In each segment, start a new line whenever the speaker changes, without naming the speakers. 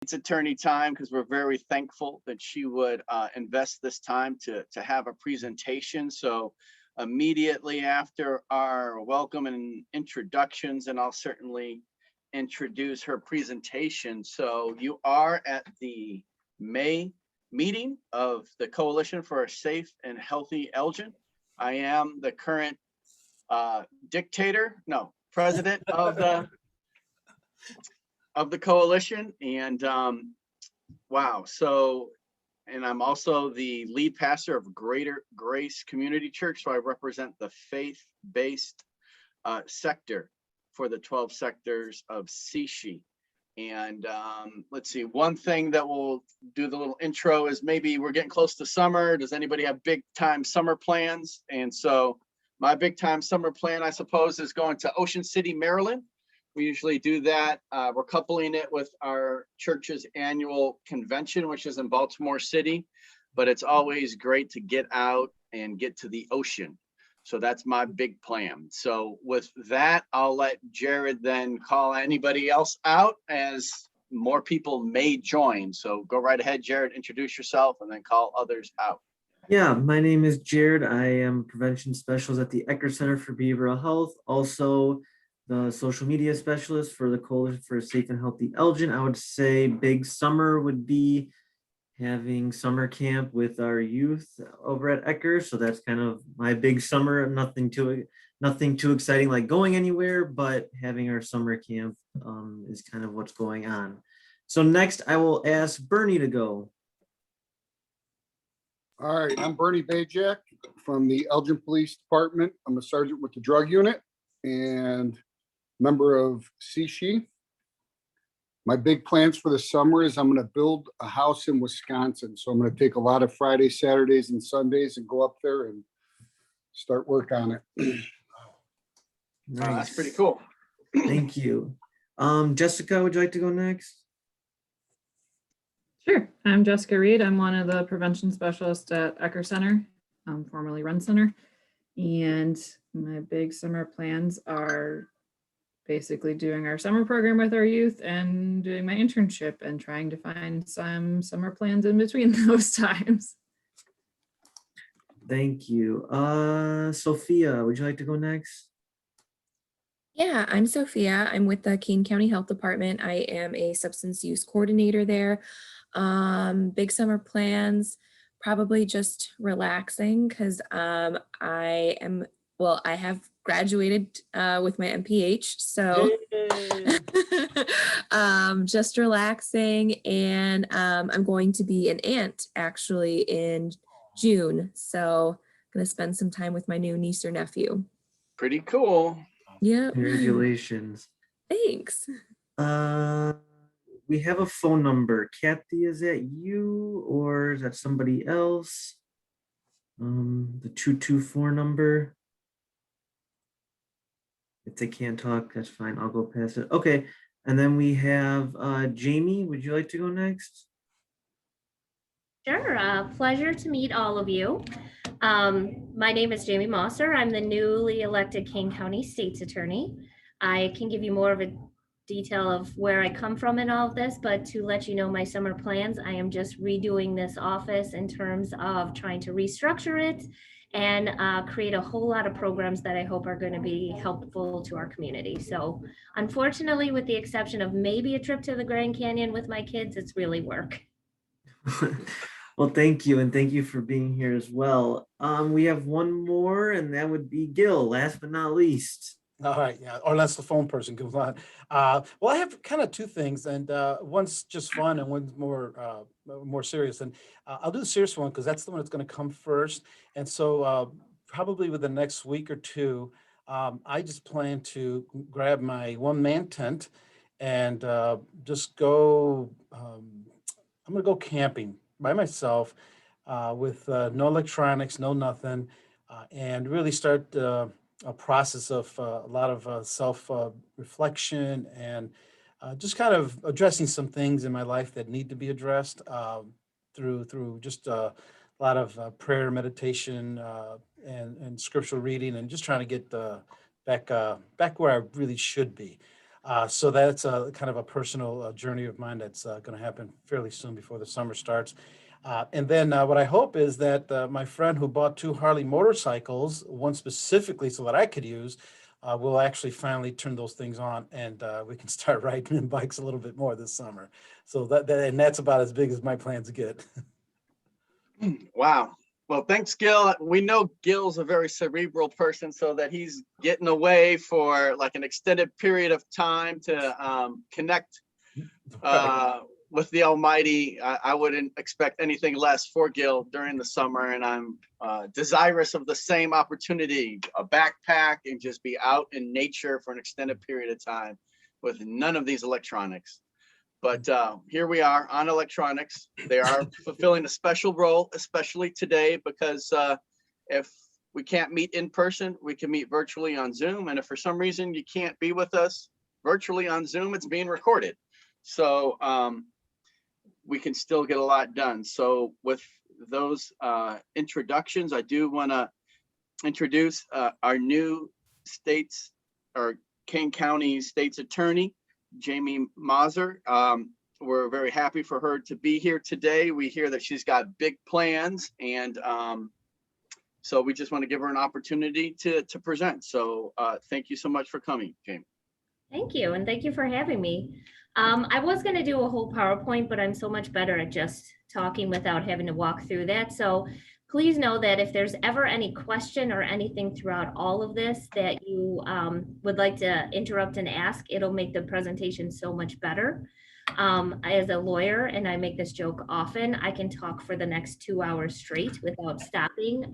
attorney time because we're very thankful that she would invest this time to have a presentation. So immediately after our welcome and introductions, and I'll certainly introduce her presentation. So you are at the May meeting of the Coalition for a Safe and Healthy Elgin. I am the current president of the coalition, and wow. So, and I'm also the lead pastor of Greater Grace Community Church. So I represent the faith-based sector for the 12 sectors of Sishi. And let's see, one thing that we'll do the little intro is maybe we're getting close to summer. Does anybody have big time summer plans? And so my big time summer plan, I suppose, is going to Ocean City, Maryland. We usually do that. We're coupling it with our church's annual convention, which is in Baltimore City, but it's always great to get out and get to the ocean. So that's my big plan. So with that, I'll let Jared then call anybody else out as more people may join. So go right ahead, Jared, introduce yourself and then call others out.
Yeah, my name is Jared. I am prevention specialist at the Ecker Center for Behavioral Health. Also the social media specialist for the Coalition for a Safe and Healthy Elgin. I would say big summer would be having summer camp with our youth over at Ecker. So that's kind of my big summer. Nothing too exciting like going anywhere, but having our summer camp is kind of what's going on. So next I will ask Bernie to go.
All right, I'm Bernie Bajak from the Elgin Police Department. I'm a sergeant with the drug unit and member of Sishi. My big plans for the summer is I'm going to build a house in Wisconsin. So I'm going to take a lot of Fridays, Saturdays, and Sundays and go up there and start work on it.
Nice.
That's pretty cool.
Thank you. Jessica, would you like to go next?
Sure. I'm Jessica Reed. I'm one of the prevention specialists at Ecker Center, formerly Run Center. And my big summer plans are basically doing our summer program with our youth and doing my internship and trying to find some summer plans in between those times.
Thank you. Sophia, would you like to go next?
Yeah, I'm Sophia. I'm with the Kane County Health Department. I am a substance use coordinator there. Big summer plans, probably just relaxing because I have graduated with my MPH, so just relaxing, and I'm going to be an aunt actually in June, so I'm gonna spend some time with my new niece or nephew.
Pretty cool.
Yeah.
Congratulations.
Thanks.
We have a phone number. Kathy, is that you or is that somebody else? The 224 number. If they can't talk, that's fine. I'll go past it. Okay. And then we have Jamie. Would you like to go next?
Sure. Pleasure to meet all of you. My name is Jamie Mosser. I'm the newly elected Kane County State's Attorney. I can give you more of a detail of where I come from in all of this, but to let you know my summer plans, I am just redoing this office in terms of trying to restructure it and create a whole lot of programs that I hope are going to be helpful to our community. So unfortunately, with the exception of maybe a trip to the Grand Canyon with my kids, it's really work.
Well, thank you. And thank you for being here as well. We have one more, and that would be Gil, last but not least.
All right, yeah, or unless the phone person goes on. Well, I have kind of two things, and one's just fun and one's more serious. And I'll do the serious one because that's the one that's going to come first. And so probably within the next week or two, I just plan to grab my one-man tent and just go. I'm going to go camping by myself with no electronics, no nothing, and really start a process of a lot of self-reflection and just kind of addressing some things in my life that need to be addressed through just a lot of prayer, meditation, and scriptural reading, and just trying to get back where I really should be. So that's kind of a personal journey of mine that's going to happen fairly soon before the summer starts. And then what I hope is that my friend who bought 2 Harley motorcycles, one specifically so that I could use, will actually finally turn those things on, and we can start riding in bikes a little bit more this summer. So and that's about as big as my plans get.
Wow. Well, thanks, Gil. We know Gil's a very cerebral person, so that he's getting away for like an extended period of time to connect with the Almighty. I wouldn't expect anything less for Gil during the summer, and I'm desirous of the same opportunity, a backpack, and just be out in nature for an extended period of time with none of these electronics. But here we are on electronics. They are fulfilling a special role, especially today, because if we can't meet in person, we can meet virtually on Zoom. And if for some reason you can't be with us virtually on Zoom, it's being recorded. So we can still get a lot done. So with those introductions, I do want to introduce our new state's or Kane County State's Attorney, Jamie Mauser. We're very happy for her to be here today. We hear that she's got big plans, and so we just want to give her an opportunity to present. So thank you so much for coming, Jamie.
Thank you, and thank you for having me. I was going to do a whole PowerPoint, but I'm so much better at just talking without having to walk through that. So please know that if there's ever any question or anything throughout all of this that you would like to interrupt and ask, it'll make the presentation so much better. As a lawyer, and I make this joke often, I can talk for the next 2 hours straight without stopping.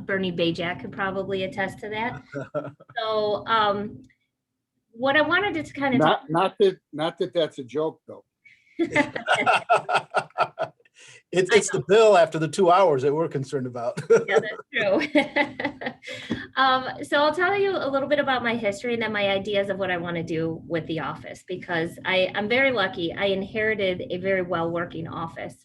Bernie Bajak could probably attest to that. So what I wanted to kind of
Not that that's a joke, though.
It's the bill after the 2 hours that we're concerned about.
Yeah, that's true. So I'll tell you a little bit about my history and then my ideas of what I want to do with the office, because I'm very lucky. I inherited a very well-working office.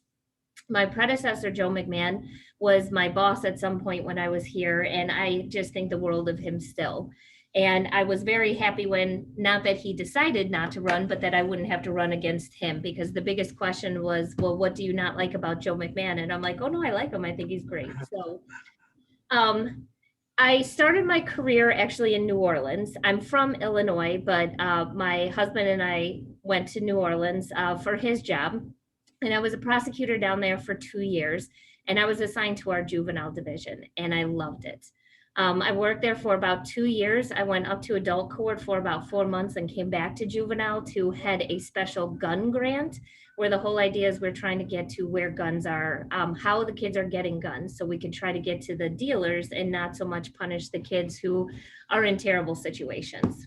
My predecessor, Joe McMahon, was my boss at some point when I was here, and I just think the world of him still. And I was very happy when, not that he decided not to run, but that I wouldn't have to run against him, because the biggest question was, well, what do you not like about Joe McMahon? And I'm like, oh no, I like him. I think he's great. So I started my career actually in New Orleans. I'm from Illinois, but my husband and I went to New Orleans for his job. And I was a prosecutor down there for 2 years. And I was assigned to our juvenile division, and I loved it. I worked there for about 2 years. I went up to adult court for about 4 months and came back to juvenile to head a special gun grant, where the whole idea is we're trying to get to where guns are, how the kids are getting guns, so we can try to get to the dealers and not so much punish the kids who are in terrible situations.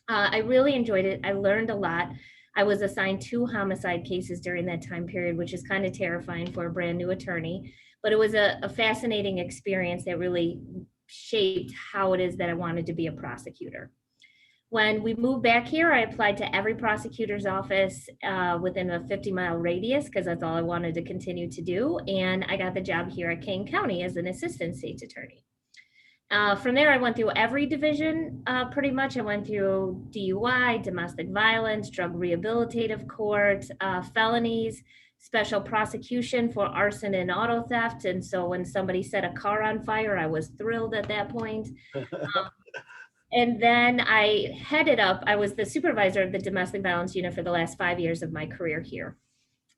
I really enjoyed it. I learned a lot. I was assigned 2 homicide cases during that time period, which is kind of terrifying for a brand new attorney, but it was a fascinating experience that really shaped how it is that I wanted to be a prosecutor. When we moved back here, I applied to every prosecutor's office within a 50-mile radius, because that's all I wanted to continue to do. And I got the job here at Kane County as an assistant state's attorney. From there, I went through every division pretty much. I went through DUI, domestic violence, drug rehabilitative court, felonies, special prosecution for arson and auto theft. And so when somebody set a car on fire, I was thrilled at that point. And then I was the supervisor of the domestic violence unit for the last 5 years of my career here.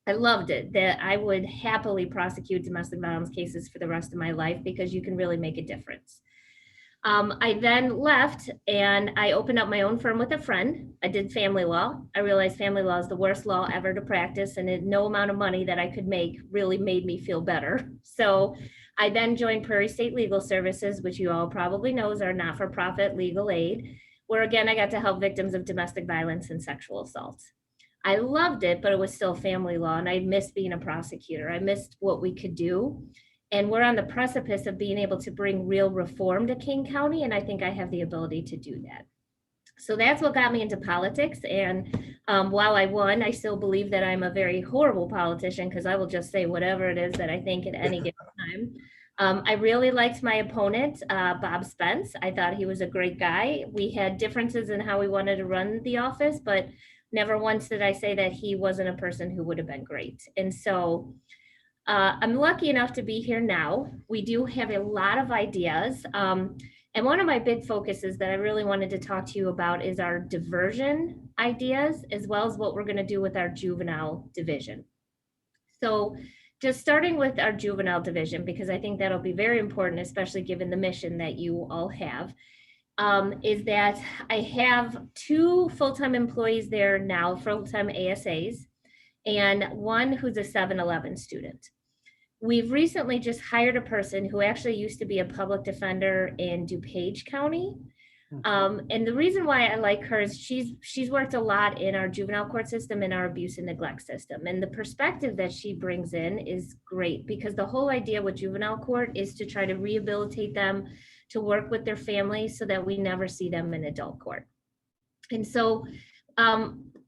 I loved it, that I would happily prosecute domestic violence cases for the rest of my life, because you can really make a difference. I then left and I opened up my own firm with a friend. I did family law. I realized family law is the worst law ever to practice, and no amount of money that I could make really made me feel better. So I then joined Prairie State Legal Services, which you all probably know is our not-for-profit legal aid, where again, I got to help victims of domestic violence and sexual assault. I loved it, but it was still family law, and I missed being a prosecutor. I missed what we could do. And we're on the precipice of being able to bring real reform to Kane County, and I think I have the ability to do that. So that's what got me into politics. And while I won, I still believe that I'm a very horrible politician, because I will just say whatever it is that I think at any given time. I really liked my opponent, Bob Spence. I thought he was a great guy. We had differences in how we wanted to run the office, but never once did I say that he wasn't a person who would have been great. And so I'm lucky enough to be here now. We do have a lot of ideas. And one of my big focuses that I really wanted to talk to you about is our diversion ideas, as well as what we're going to do with our juvenile division. So just starting with our juvenile division, because I think that'll be very important, especially given the mission that you all have, is that I have 2 full-time employees there now, full-time ASAs, and one who's a 7-Eleven student. We've recently just hired a person who actually used to be a public defender in DuPage County. And the reason why I like her is she's worked a lot in our juvenile court system and our abuse and neglect system. And the perspective that she brings in is great, because the whole idea with juvenile court is to try to rehabilitate them, to work with their families so that we never see them in adult court. And so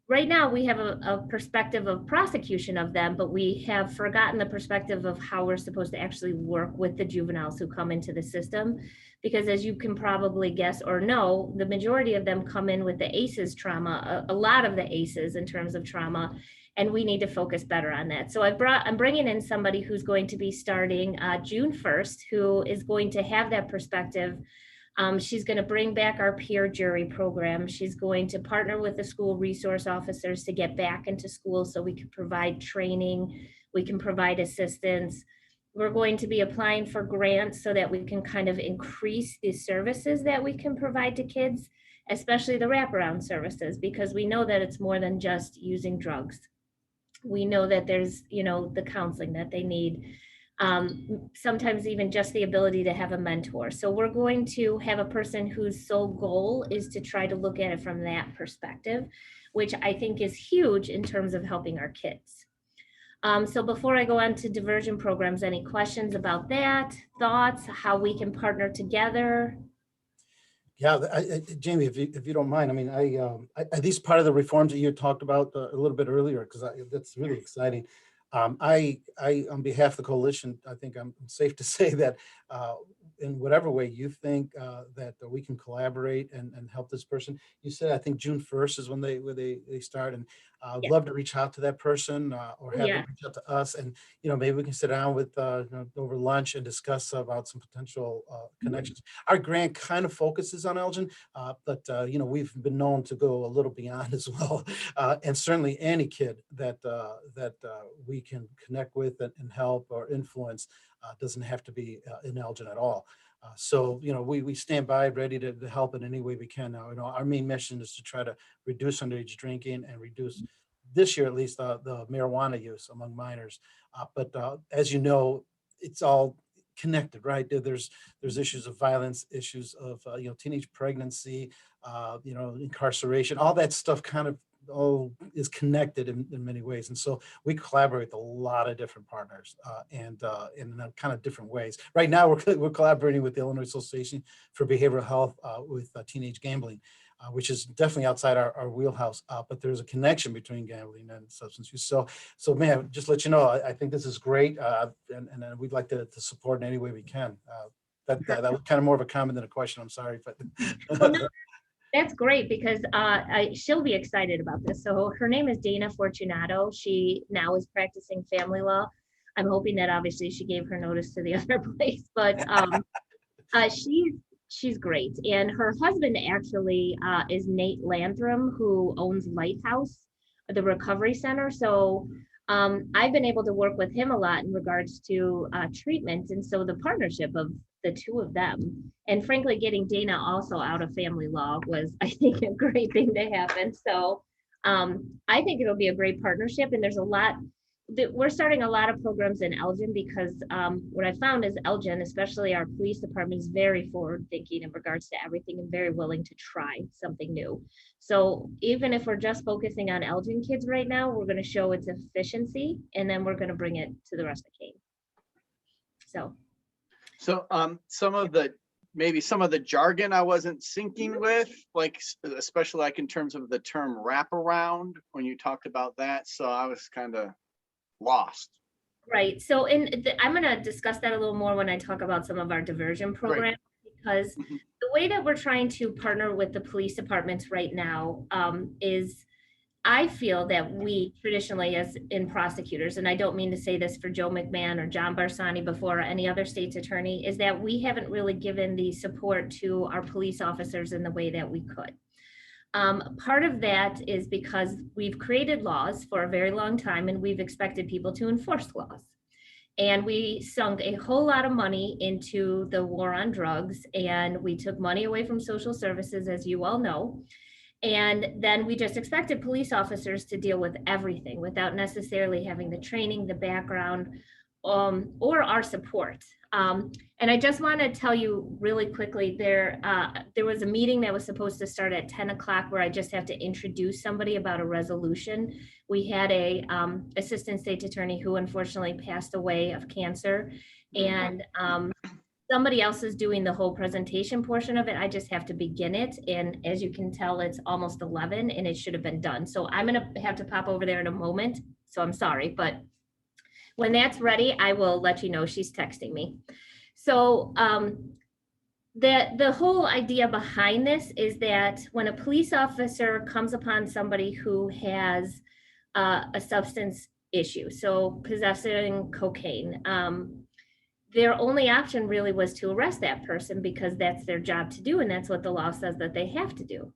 right now we have a perspective of prosecution of them, but we have forgotten the perspective of how we're supposed to actually work with the juveniles who come into the system. Because as you can probably guess or know, the majority of them come in with the ACEs trauma, a lot of the ACEs in terms of trauma, and we need to focus better on that. So I'm bringing in somebody who's going to be starting June 1st, who is going to have that perspective. She's going to bring back our peer jury program. She's going to partner with the school resource officers to get back into school so we can provide training, we can provide assistance. We're going to be applying for grants so that we can kind of increase the services that we can provide to kids, especially the wraparound services, because we know that it's more than just using drugs. We know that there's, the counseling that they need. Sometimes even just the ability to have a mentor. So we're going to have a person whose sole goal is to try to look at it from that perspective, which I think is huge in terms of helping our kids. So before I go on to diversion programs, any questions about that, thoughts, how we can partner together?
Yeah, Jamie, if you don't mind, I mean, are these part of the reforms that you talked about a little bit earlier? Because that's really exciting. I, on behalf of the coalition, I think I'm safe to say that in whatever way you think that we can collaborate and help this person. You said, I think June 1st is when they start, and I'd
Yeah.
love to reach out to that person or have
Yeah.
them reach out to us, and maybe we can sit down with over lunch and discuss about some potential connections. Our grant kind of focuses on Elgin, but we've been known to go a little beyond as well, and certainly any kid that we can connect with and help or influence doesn't have to be in Elgin at all. So we stand by ready to help in any way we can. Now, our main mission is to try to reduce underage drinking and reduce, this year at least, the marijuana use among minors. But as you know, it's all connected, right? There's issues of violence, issues of teenage pregnancy, incarceration, all that stuff kind of is connected in many ways. And so we collaborate with a lot of different partners and in kind of different ways. Right now, we're collaborating with the Illinois Association for Behavioral Health with teenage gambling, which is definitely outside our wheelhouse, but there's a connection between gambling and substance use. So man, just let you know, I think this is great, and we'd like to support in any way we can. That was kind of more of a comment than a question. I'm sorry, but.
Well, no, that's great, because she'll be excited about this. So her name is Dana Fortunato. She now is practicing family law. I'm hoping that obviously she gave her notice to the other place, but she's great. And her husband actually is Nate Landrum, who owns Lighthouse, the recovery center. So I've been able to work with him a lot in regards to treatment. And so the partnership of the two of them, and frankly, getting Dana also out of family law was, I think, a great thing to happen. So I think it'll be a great partnership. And there's a lot that we're starting a lot of programs in Elgin, because what I found is Elgin, especially our police department, is very forward thinking in regards to everything and very willing to try something new. So even if we're just focusing on Elgin kids right now, we're going to show its efficiency, and then we're going to bring it to the rest of Kane. So
some of the jargon I wasn't syncing with, like especially like in terms of the term wraparound when you talked about that. So I was kind of lost.
Right. So I'm going to discuss that a little more when I talk about some of our diversion programs, because
Mhm.
the way that we're trying to partner with the police departments right now is I feel that we traditionally, as in prosecutors, and I don't mean to say this for Joe McMahon or John Barsani before or any other state's attorney, is that we haven't really given the support to our police officers in the way that we could. Part of that is because we've created laws for a very long time and we've expected people to enforce laws. And we sunk a whole lot of money into the war on drugs, and we took money away from social services, as you all know. And then we just expected police officers to deal with everything without necessarily having the training, the background, or our support. And I just want to tell you really quickly, there was a meeting that was supposed to start at 10 o'clock where I just have to introduce somebody about a resolution. We had a assistant state's attorney who unfortunately passed away of cancer, and somebody else is doing the whole presentation portion of it. I just have to begin it. And as you can tell, it's almost 11 and it should have been done. So I'm going to have to pop over there in a moment. So I'm sorry, but when that's ready, I will let you know. She's texting me. So the whole idea behind this is that when a police officer comes upon somebody who has a substance issue, so possessing cocaine, their only option really was to arrest that person because that's their job to do and that's what the law says that they have to do.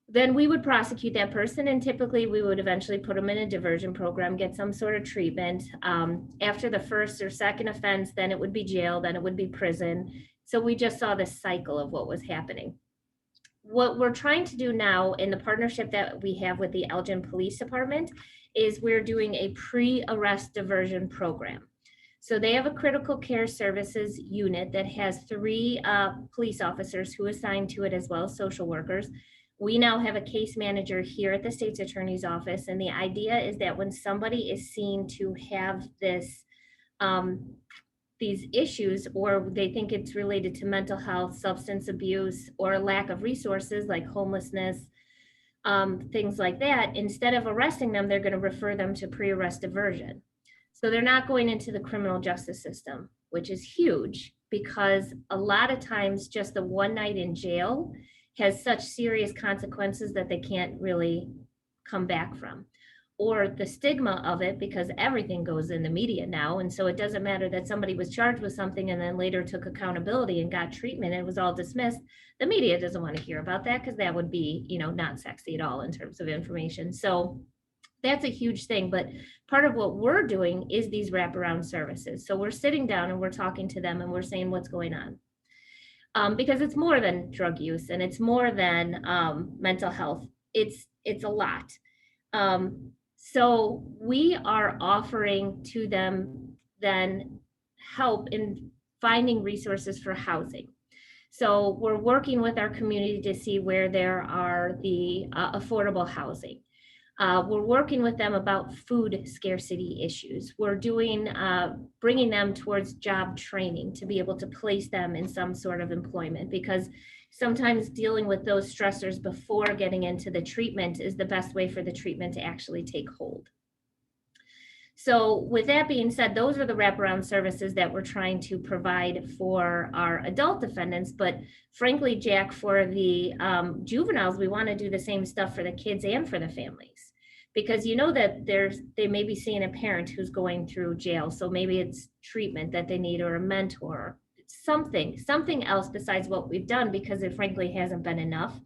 Then we would prosecute that person, and typically we would eventually put them in a diversion program, get some sort of treatment. After the first or second offense, then it would be jail, then it would be prison. So we just saw this cycle of what was happening. What we're trying to do now in the partnership that we have with the Elgin Police Department is we're doing a pre-arrest diversion program. So they have a critical care services unit that has 3 police officers who are assigned to it, as well as social workers. We now have a case manager here at the state's attorney's office. And the idea is that when somebody is seen to have this, these issues, or they think it's related to mental health, substance abuse, or lack of resources like homelessness, things like that, instead of arresting them, they're going to refer them to pre-arrest diversion. So they're not going into the criminal justice system, which is huge because a lot of times just the one night in jail has such serious consequences that they can't really come back from. Or the stigma of it, because everything goes in the media now. And so it doesn't matter that somebody was charged with something and then later took accountability and got treatment and it was all dismissed. The media doesn't want to hear about that because that would be, not sexy at all in terms of information. So that's a huge thing, but part of what we're doing is these wraparound services. So we're sitting down and we're talking to them and we're saying what's going on. Because it's more than drug use and it's more than mental health. It's a lot. So we are offering to them then help in finding resources for housing. So we're working with our community to see where there are the affordable housing. We're working with them about food scarcity issues. We're doing, bringing them towards job training to be able to place them in some sort of employment, because sometimes dealing with those stressors before getting into the treatment is the best way for the treatment to actually take hold. So with that being said, those are the wraparound services that we're trying to provide for our adult defendants. But frankly, Jack, for the juveniles, we want to do the same stuff for the kids and for the families. Because that they may be seeing a parent who's going through jail. So maybe it's treatment that they need, or a mentor, something else besides what we've done, because it frankly hasn't been enough.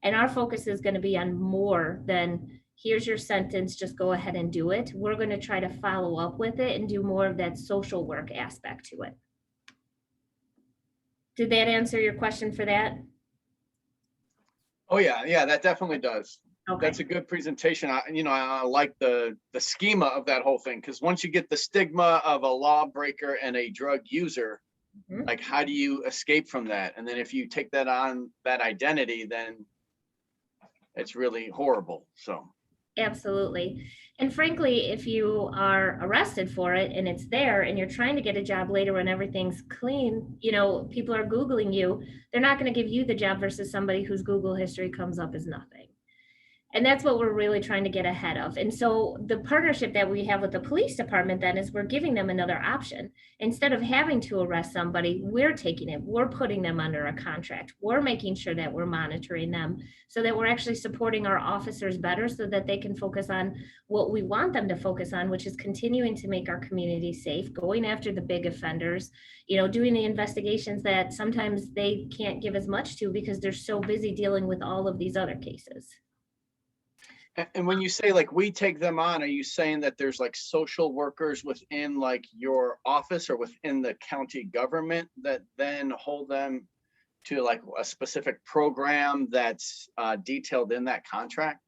And our focus is going to be on more than here's your sentence, just go ahead and do it. We're going to try to follow up with it and do more of that social work aspect to it. Did that answer your question for that?
Oh yeah, that definitely does.
Okay.
That's a good presentation. I like the schema of that whole thing, because once you get the stigma of a lawbreaker and a drug user, like how do you escape from that? And then if you take that on, that identity, then it's really horrible. So
absolutely. And frankly, if you are arrested for it and it's there and you're trying to get a job later when everything's clean, people are Googling you, they're not going to give you the job versus somebody whose Google history comes up as nothing. And that's what we're really trying to get ahead of. And so the partnership that we have with the police department then is we're giving them another option. Instead of having to arrest somebody, we're taking it, we're putting them under a contract. We're making sure that we're monitoring them so that we're actually supporting our officers better so that they can focus on what we want them to focus on, which is continuing to make our community safe, going after the big offenders, you know, doing the investigations that sometimes they can't give as much to because they're so busy dealing with all of these other cases.
And when you say like we take them on, are you saying that there's like social workers within like your office or within the county government that then hold them to like a specific program that's detailed in that contract?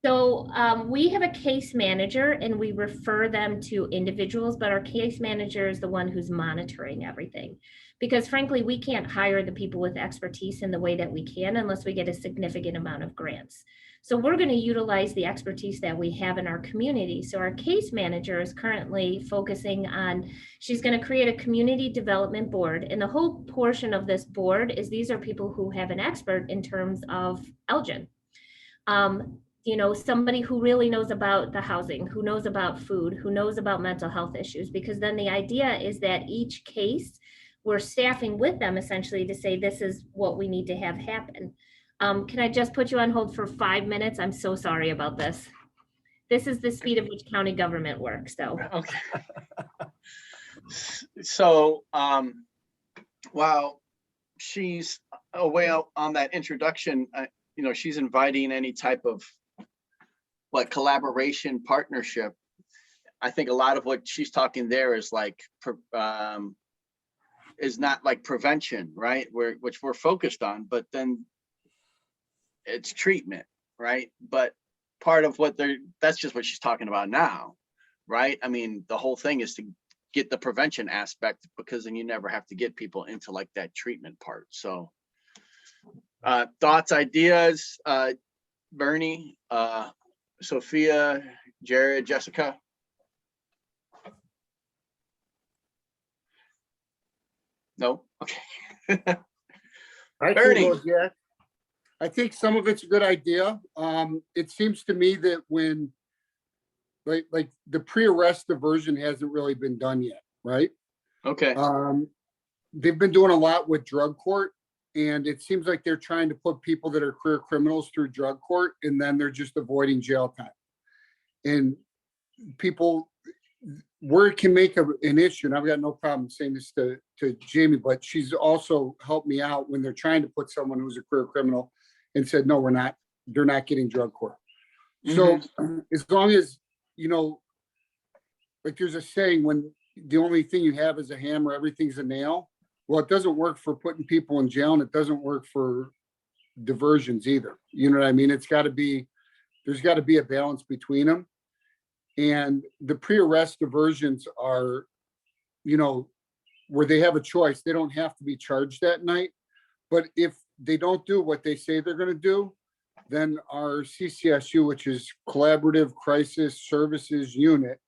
So we have a case manager and we refer them to individuals, but our case manager is the one who's monitoring everything. Because frankly, we can't hire the people with expertise in the way that we can unless we get a significant amount of grants. So we're going to utilize the expertise that we have in our community. So our case manager is currently focusing on, she's going to create a community development board. And the whole portion of this board is these are people who have an expert in terms of Elgin. You know, somebody who really knows about the housing, who knows about food, who knows about mental health issues, because then the idea is that each case we're staffing with them essentially to say, this is what we need to have happen. Can I just put you on hold for 5 minutes? I'm so sorry about this. This is the speed of which county government works, so.
Okay. So while she's away on that introduction, you know, she's inviting any type of like collaboration partnership. I think a lot of what she's talking there is like is not like prevention, right? Which we're focused on, but then it's treatment, right? But part of what that's just what she's talking about now, right? I mean, the whole thing is to get the prevention aspect because then you never have to get people into like that treatment part. So thoughts, ideas, Bernie, Sophia, Jared, Jessica. No? Okay.
I can go, Jack. I think some of it's a good idea. It seems to me that when like the pre-arrest diversion hasn't really been done yet, right?
Okay.
They've been doing a lot with drug court, and it seems like they're trying to put people that are career criminals through drug court, and then they're just avoiding jail time. And people, where it can make an issue, and I've got no problem saying this to Jamie, but she's also helped me out when they're trying to put someone who's a career criminal and said, no, we're not, they're not getting drug court. So as long as, you know, like there's a saying, when the only thing you have is a hammer, everything's a nail. Well, it doesn't work for putting people in jail, and it doesn't work for diversions either. You know what I mean? It's got to be, there's got to be a balance between them. And the pre-arrest diversions are, you know, where they have a choice. They don't have to be charged that night. But if they don't do what they say they're going to do, then our CCSU, which is Collaborative Crisis Services Unit,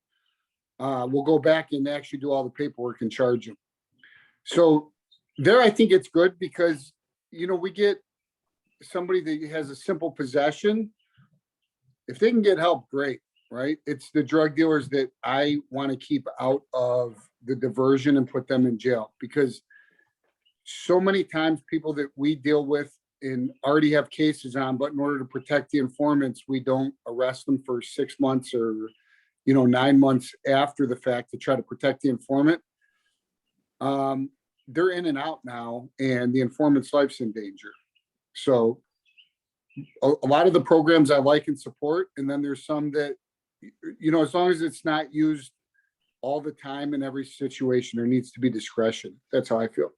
will go back and actually do all the paperwork and charge them. So there, I think it's good because, you know, we get somebody that has a simple possession. If they can get help, great, right? It's the drug dealers that I want to keep out of the diversion and put them in jail, because so many times people that we deal with and already have cases on, but in order to protect the informants, we don't arrest them for 6 months or, you know, 9 months after the fact to try to protect the informant. They're in and out now, and the informant's life's in danger. So a lot of the programs I like and support, and then there's some that, you know, as long as it's not used all the time in every situation, there needs to be discretion. That's how I feel.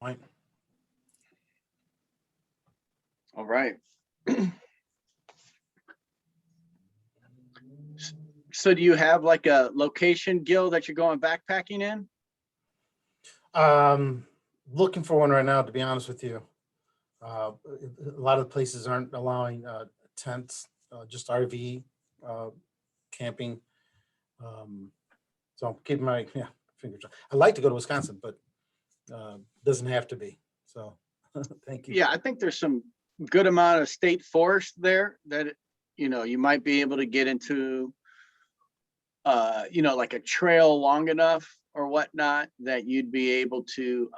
Right.
All right. So do you have like a location, Gil, that you're going backpacking in?
Looking for one right now, to be honest with you. A lot of the places aren't allowing tents, just RV camping. So I'm keeping my fingers. I'd like to go to Wisconsin, but doesn't have to be. So Thank you.
Yeah, I think there's some good amount of state forest there that, you might be able to get into, like a trail long enough or whatnot that you'd be able to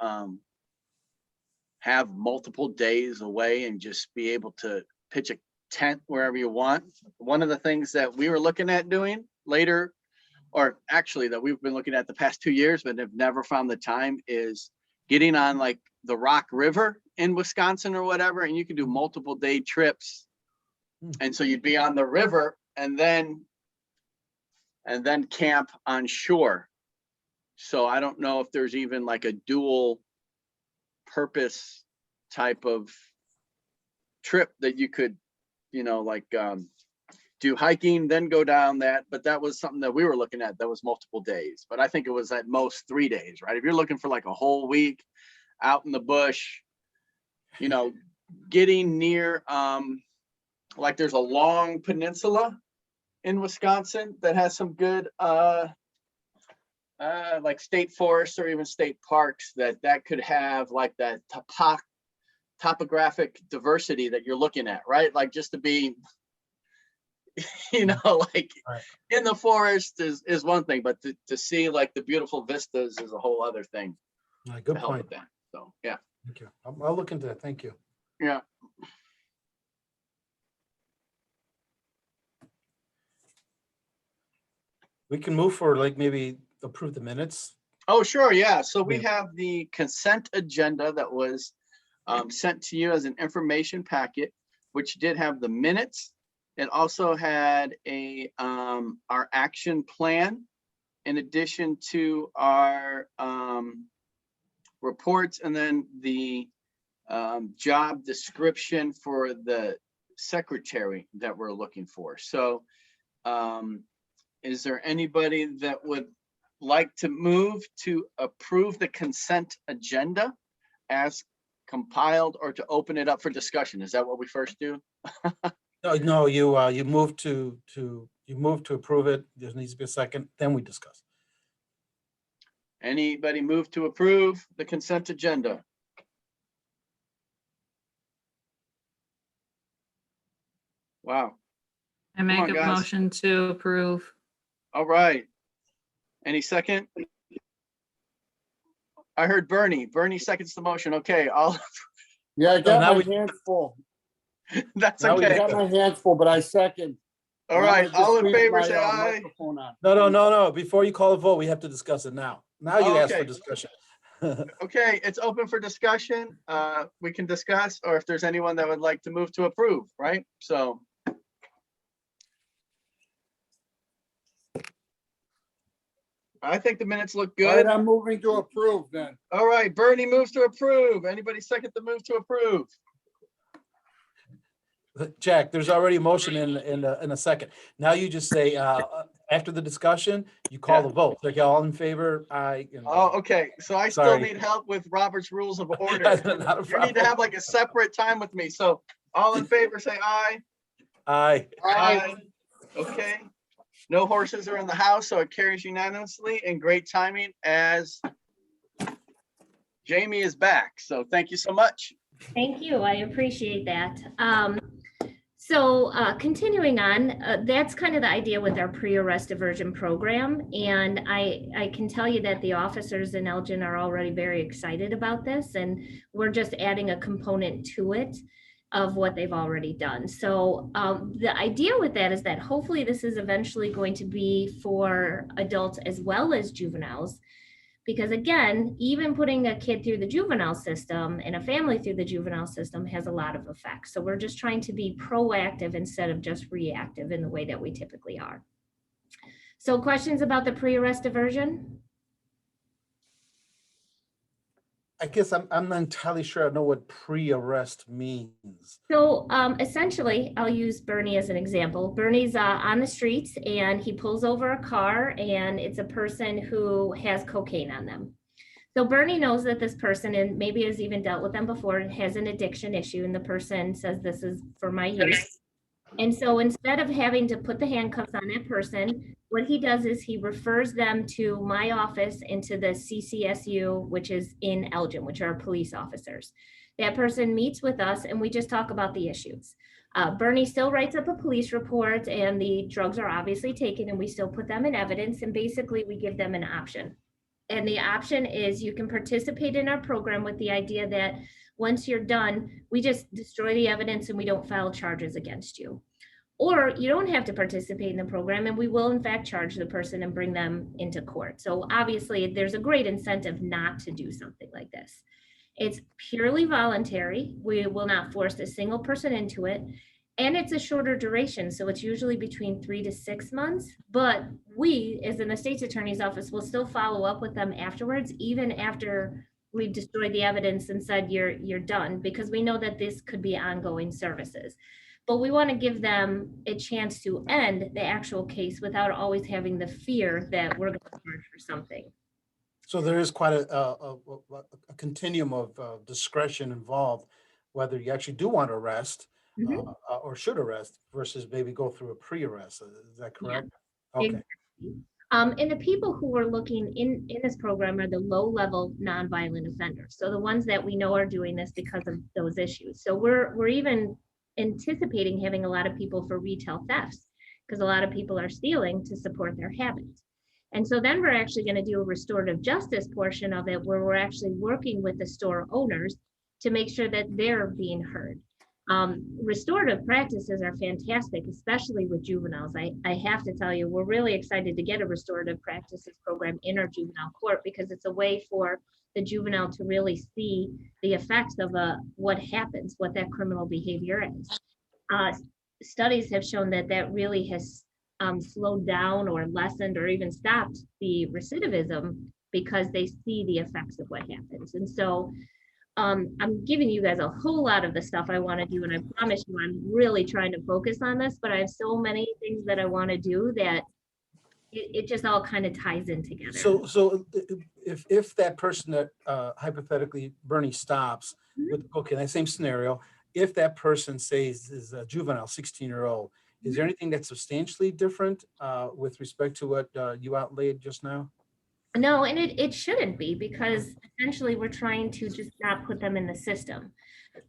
have multiple days away and just be able to pitch a tent wherever you want. One of the things that we were looking at doing later, or actually that we've been looking at the past 2 years, but have never found the time, is getting on like the Rock River in Wisconsin or whatever, and you can do multiple day trips. And so you'd be on the river and then camp on shore. So I don't know if there's even like a dual purpose type of trip that you could, do hiking, then go down that. But that was something that we were looking at. That was multiple days, but I think it was at most 3 days, right? If you're looking for like a whole week out in the bush, getting near, like there's a long peninsula in Wisconsin that has some good, like state forests or even state parks that could have like that topographic diversity that you're looking at, right? Like just to be, like
Right.
in the forest is one thing, but to see like the beautiful vistas is a whole other thing.
Good
to help
point.
with that. So, yeah.
Thank you. I'll look into that. Thank you.
Yeah.
We can move for like maybe approve the minutes.
Oh, sure. Yeah. So we
Yeah.
have the consent agenda that was sent to you as an information packet, which did have the minutes. It also had our action plan in addition to our reports, and then the job description for the secretary that we're looking for. So is there anybody that would like to move to approve the consent agenda as compiled, or to open it up for discussion? Is that what we first do?
No, you move to approve it. There needs to be a second, then we discuss.
Anybody move to approve the consent agenda? Wow.
I make
on,
a
guys.
motion to approve.
All right. Any second? I heard Bernie. Bernie seconds the motion. Okay,
Yeah, I got
now
my
we-
hands full.
that's
Now we
I
okay.
got my hands full, but I second.
All
And I'm
right,
gonna
all
just
in
leave
favor,
my,
say aye.
microphone on.
No. Before you call a vote, we have to discuss it now. Now you ask for
Okay.
discussion.
Okay, it's open for discussion. We can discuss, or if there's anyone that would like to move to approve, right? So. I think the minutes look
All
good.
right, I'm moving to approve then.
All right, Bernie moves to approve. Anybody second the move to approve?
Jack, there's already a motion in a second. Now you just say, after the discussion, you call the vote. Like all in favor, aye.
Oh, okay. So I still
Sorry.
need help with Robert's Rules of Order.
Not a
You need to
problem.
have like a separate time with me. So all in favor, say aye.
Aye.
Aye. Okay. No horses are in the house, so it carries unanimously, and great timing as Jamie is back. So thank you so much.
Thank you. I appreciate that. So continuing on, that's kind of the idea with our pre-arrest diversion program. And I can tell you that the officers in Elgin are already very excited about this, and we're just adding a component to it of what they've already done. So the idea with that is that hopefully this is eventually going to be for adults as well as juveniles. Because again, even putting a kid through the juvenile system and a family through the juvenile system has a lot of effects. So we're just trying to be proactive instead of just reactive in the way that we typically are. So questions about the pre-arrest diversion?
I guess I'm not entirely sure I know what pre-arrest means.
So essentially, I'll use Bernie as an example. Bernie's on the streets and he pulls over a car, and it's a person who has cocaine on them. So Bernie knows that this person, and maybe has even dealt with them before, has an addiction issue, and the person says, this is for my use. And so instead of having to put the handcuffs on that person, what he does is he refers them to my office into the CCSU, which is in Elgin, which are police officers. That person meets with us and we just talk about the issues. Bernie still writes up a police report and the drugs are obviously taken and we still put them in evidence, and basically we give them an option. And the option is you can participate in our program with the idea that once you're done, we just destroy the evidence and we don't file charges against you. Or you don't have to participate in the program and we will in fact charge the person and bring them into court. So obviously there's a great incentive not to do something like this. It's purely voluntary. We will not force a single person into it. And it's a shorter duration. So it's usually between 3 to 6 months. But we, as in the state's attorney's office, will still follow up with them afterwards, even after we've destroyed the evidence and said you're done, because we know that this could be ongoing services. But we want to give them a chance to end the actual case without always having the fear that we're going to charge for something.
So there is quite a continuum of discretion involved, whether you actually do want to arrest or should arrest versus maybe go through a pre-arrest. Is that correct?
Yeah,
okay.
exactly. And the people who are looking in this program are the low-level nonviolent offenders. So the ones that we know are doing this because of those issues. So we're even anticipating having a lot of people for retail thefts because a lot of people are stealing to support their habits. And so then we're actually going to do a restorative justice portion of it where we're actually working with the store owners to make sure that they're being heard. Restorative practices are fantastic, especially with juveniles. I have to tell you, we're really excited to get a restorative practices program in our juvenile court because it's a way for the juvenile to really see the effects of what happens, what that criminal behavior is. Studies have shown that really has slowed down or lessened or even stopped the recidivism because they see the effects of what happens. And so I'm giving you guys a whole lot of the stuff I want to do, and I promise you I'm really trying to focus on this, but I have so many things that I want to do that it just all kind of ties in together.
So if that person that hypothetically Bernie stops with, okay, that same scenario, if that person says is a juvenile 16-year-old, is there anything that's substantially different with respect to what you outlaid just now?
No, and it shouldn't be, because essentially we're trying to just not put them in the system.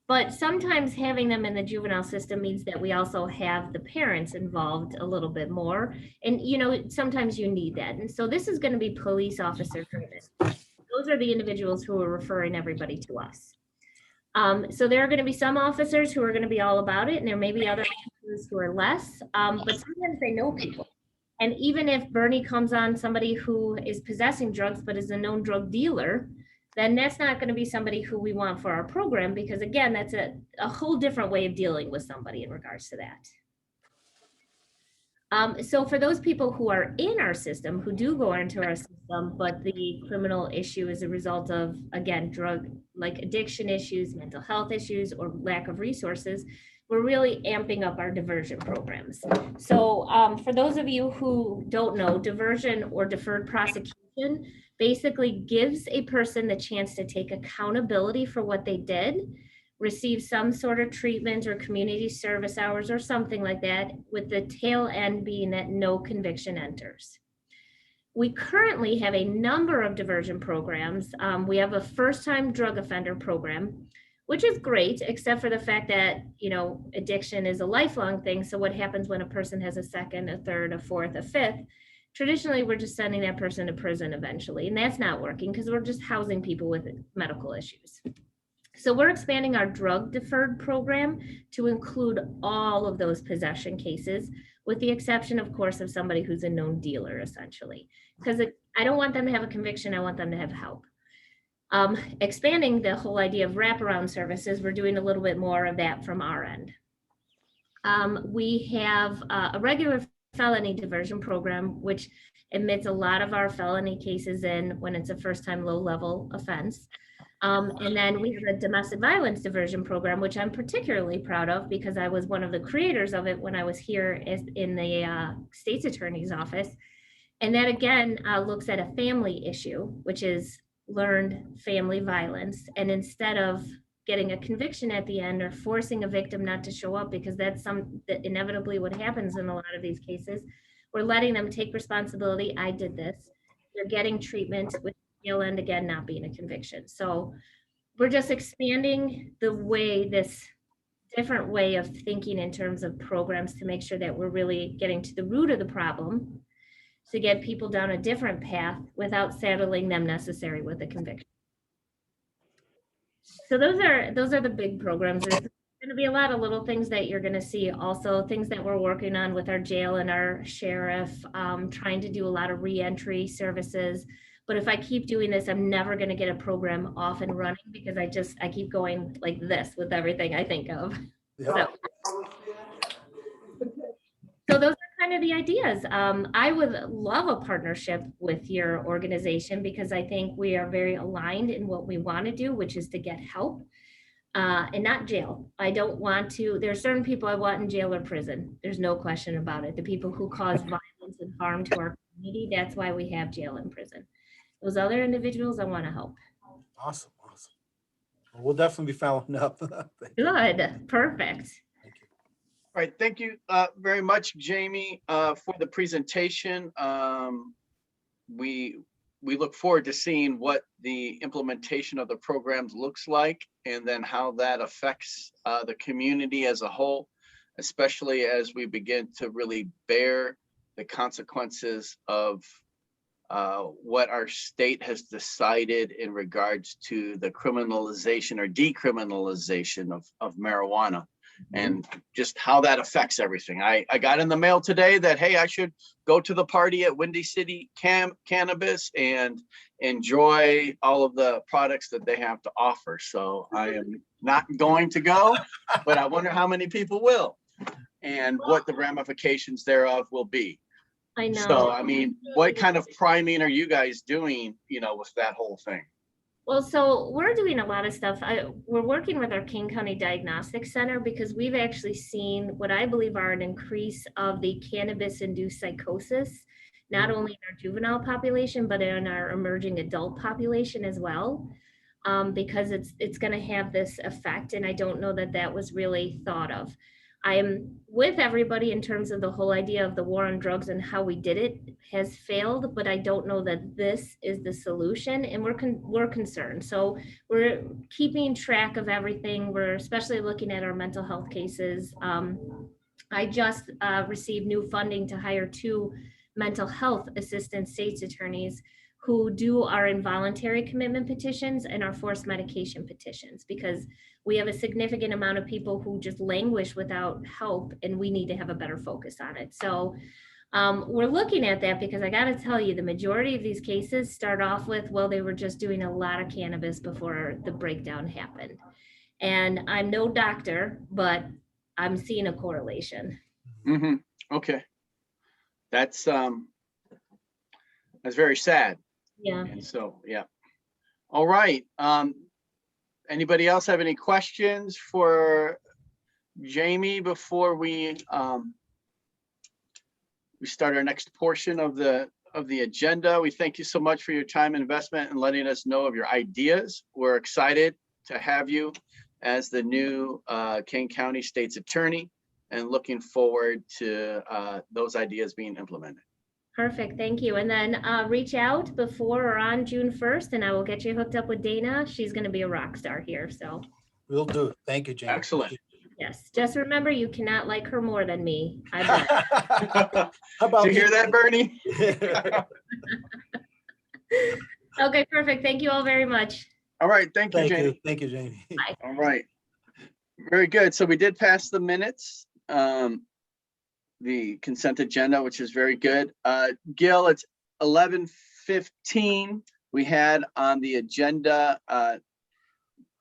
But sometimes having them in the juvenile system means that we also have the parents involved a little bit more. And, sometimes you need that. And so this is going to be police officer driven. Those are the individuals who are referring everybody to us. So there are going to be some officers who are going to be all about it, and there may be other officers who are less, but sometimes they know people. And even if Bernie comes on somebody who is possessing drugs but is a known drug dealer, then that's not going to be somebody who we want for our program, because again, that's a whole different way of dealing with somebody in regards to that. So for those people who are in our system, who do go into our system, but the criminal issue is a result of, again, drug like addiction issues, mental health issues, or lack of resources, we're really amping up our diversion programs. So for those of you who don't know, diversion or deferred prosecution basically gives a person the chance to take accountability for what they did, receive some sort of treatment or community service hours or something like that, with the tail end being that no conviction enters. We currently have a number of diversion programs. We have a first-time drug offender program, which is great, except for the fact that, addiction is a lifelong thing. So what happens when a person has a second, a third, a fourth, a fifth? Traditionally, we're just sending that person to prison eventually, and that's not working because we're just housing people with medical issues. So we're expanding our drug deferred program to include all of those possession cases, with the exception, of course, of somebody who's a known dealer, essentially, because I don't want them to have a conviction. I want them to have help. Expanding the whole idea of wraparound services, we're doing a little bit more of that from our end. We have a regular felony diversion program, which admits a lot of our felony cases in when it's a first-time low-level offense. And then we have a domestic violence diversion program, which I'm particularly proud of because I was one of the creators of it when I was here in the state's attorney's office. And that again looks at a family issue, which is learned family violence. And instead of getting a conviction at the end or forcing a victim not to show up, because that's inevitably what happens in a lot of these cases, we're letting them take responsibility. I did this. They're getting treatment with tail end again not being a conviction. So we're just expanding the way, this different way of thinking in terms of programs to make sure that we're really getting to the root of the problem, to get people down a different path without saddling them necessarily with a conviction. So those are the big programs. There's going to be a lot of little things that you're going to see. Also, things that we're working on with our jail and our sheriff, trying to do a lot of reentry services. But if I keep doing this, I'm never going to get a program off and running because I keep going like this with everything I think of.
Yeah.
So those are kind of the ideas. I would love a partnership with your organization because I think we are very aligned in what we want to do, which is to get help and not jail. I don't want to, there are certain people I want in jail or prison. There's no question about it. The people who cause violence and harm to our community, that's why we have jail and prison. Those other individuals, I want to help.
Awesome. Well, we'll definitely be following up. Thank you.
Good, perfect.
Thank you.
All right, thank you very much, Jamie, for the presentation. We look forward to seeing what the implementation of the programs looks like and then how that affects the community as a whole, especially as we begin to really bear the consequences of what our state has decided in regards to the criminalization or decriminalization of marijuana. And just how that affects everything. I got in the mail today that, hey, I should go to the party at Windy City Cannabis and enjoy all of the products that they have to offer. So I am not going to go, but I wonder how many people will and what the ramifications thereof will be.
I know.
So, I mean, what kind of priming are you guys doing, with that whole thing?
Well, so we're doing a lot of stuff. We're working with our Kane County Diagnostic Center because we've actually seen what I believe are an increase of the cannabis-induced psychosis, not only in our juvenile population, but in our emerging adult population as well, because it's going to have this effect. And I don't know that that was really thought of. I am with everybody in terms of the whole idea of the war on drugs and how we did it has failed, but I don't know that this is the solution, and we're concerned. So we're keeping track of everything. We're especially looking at our mental health cases. I just received new funding to hire 2 mental health assistant state's attorneys who do our involuntary commitment petitions and our forced medication petitions, because we have a significant amount of people who just languish without help, and we need to have a better focus on it. So we're looking at that because I got to tell you, the majority of these cases start off with, well, they were just doing a lot of cannabis before the breakdown happened. And I'm no doctor, but I'm seeing a correlation.
Mm-hmm. Okay. That's very sad.
Yeah.
And so, yeah. All right. Anybody else have any questions for Jamie before we start our next portion of the agenda? We thank you so much for your time and investment and letting us know of your ideas. We're excited to have you as the new Kane County State's Attorney and looking forward to those ideas being implemented.
Perfect, thank you. And then reach out before or on June 1st and I will get you hooked up with Dana. She's gonna be a rock star here, so.
We'll do it. Thank you, Jamie.
Excellent.
Yes, just remember, you cannot like her more than me. I bet.
How about
Did you hear that, Bernie?
Okay, perfect. Thank you all very much.
All right, thank you, Jamie.
Thank you, Jamie.
Bye.
All right. Very good. So we did pass the minutes, the consent agenda, which is very good. Gil, it's 11:15. We had on the agenda,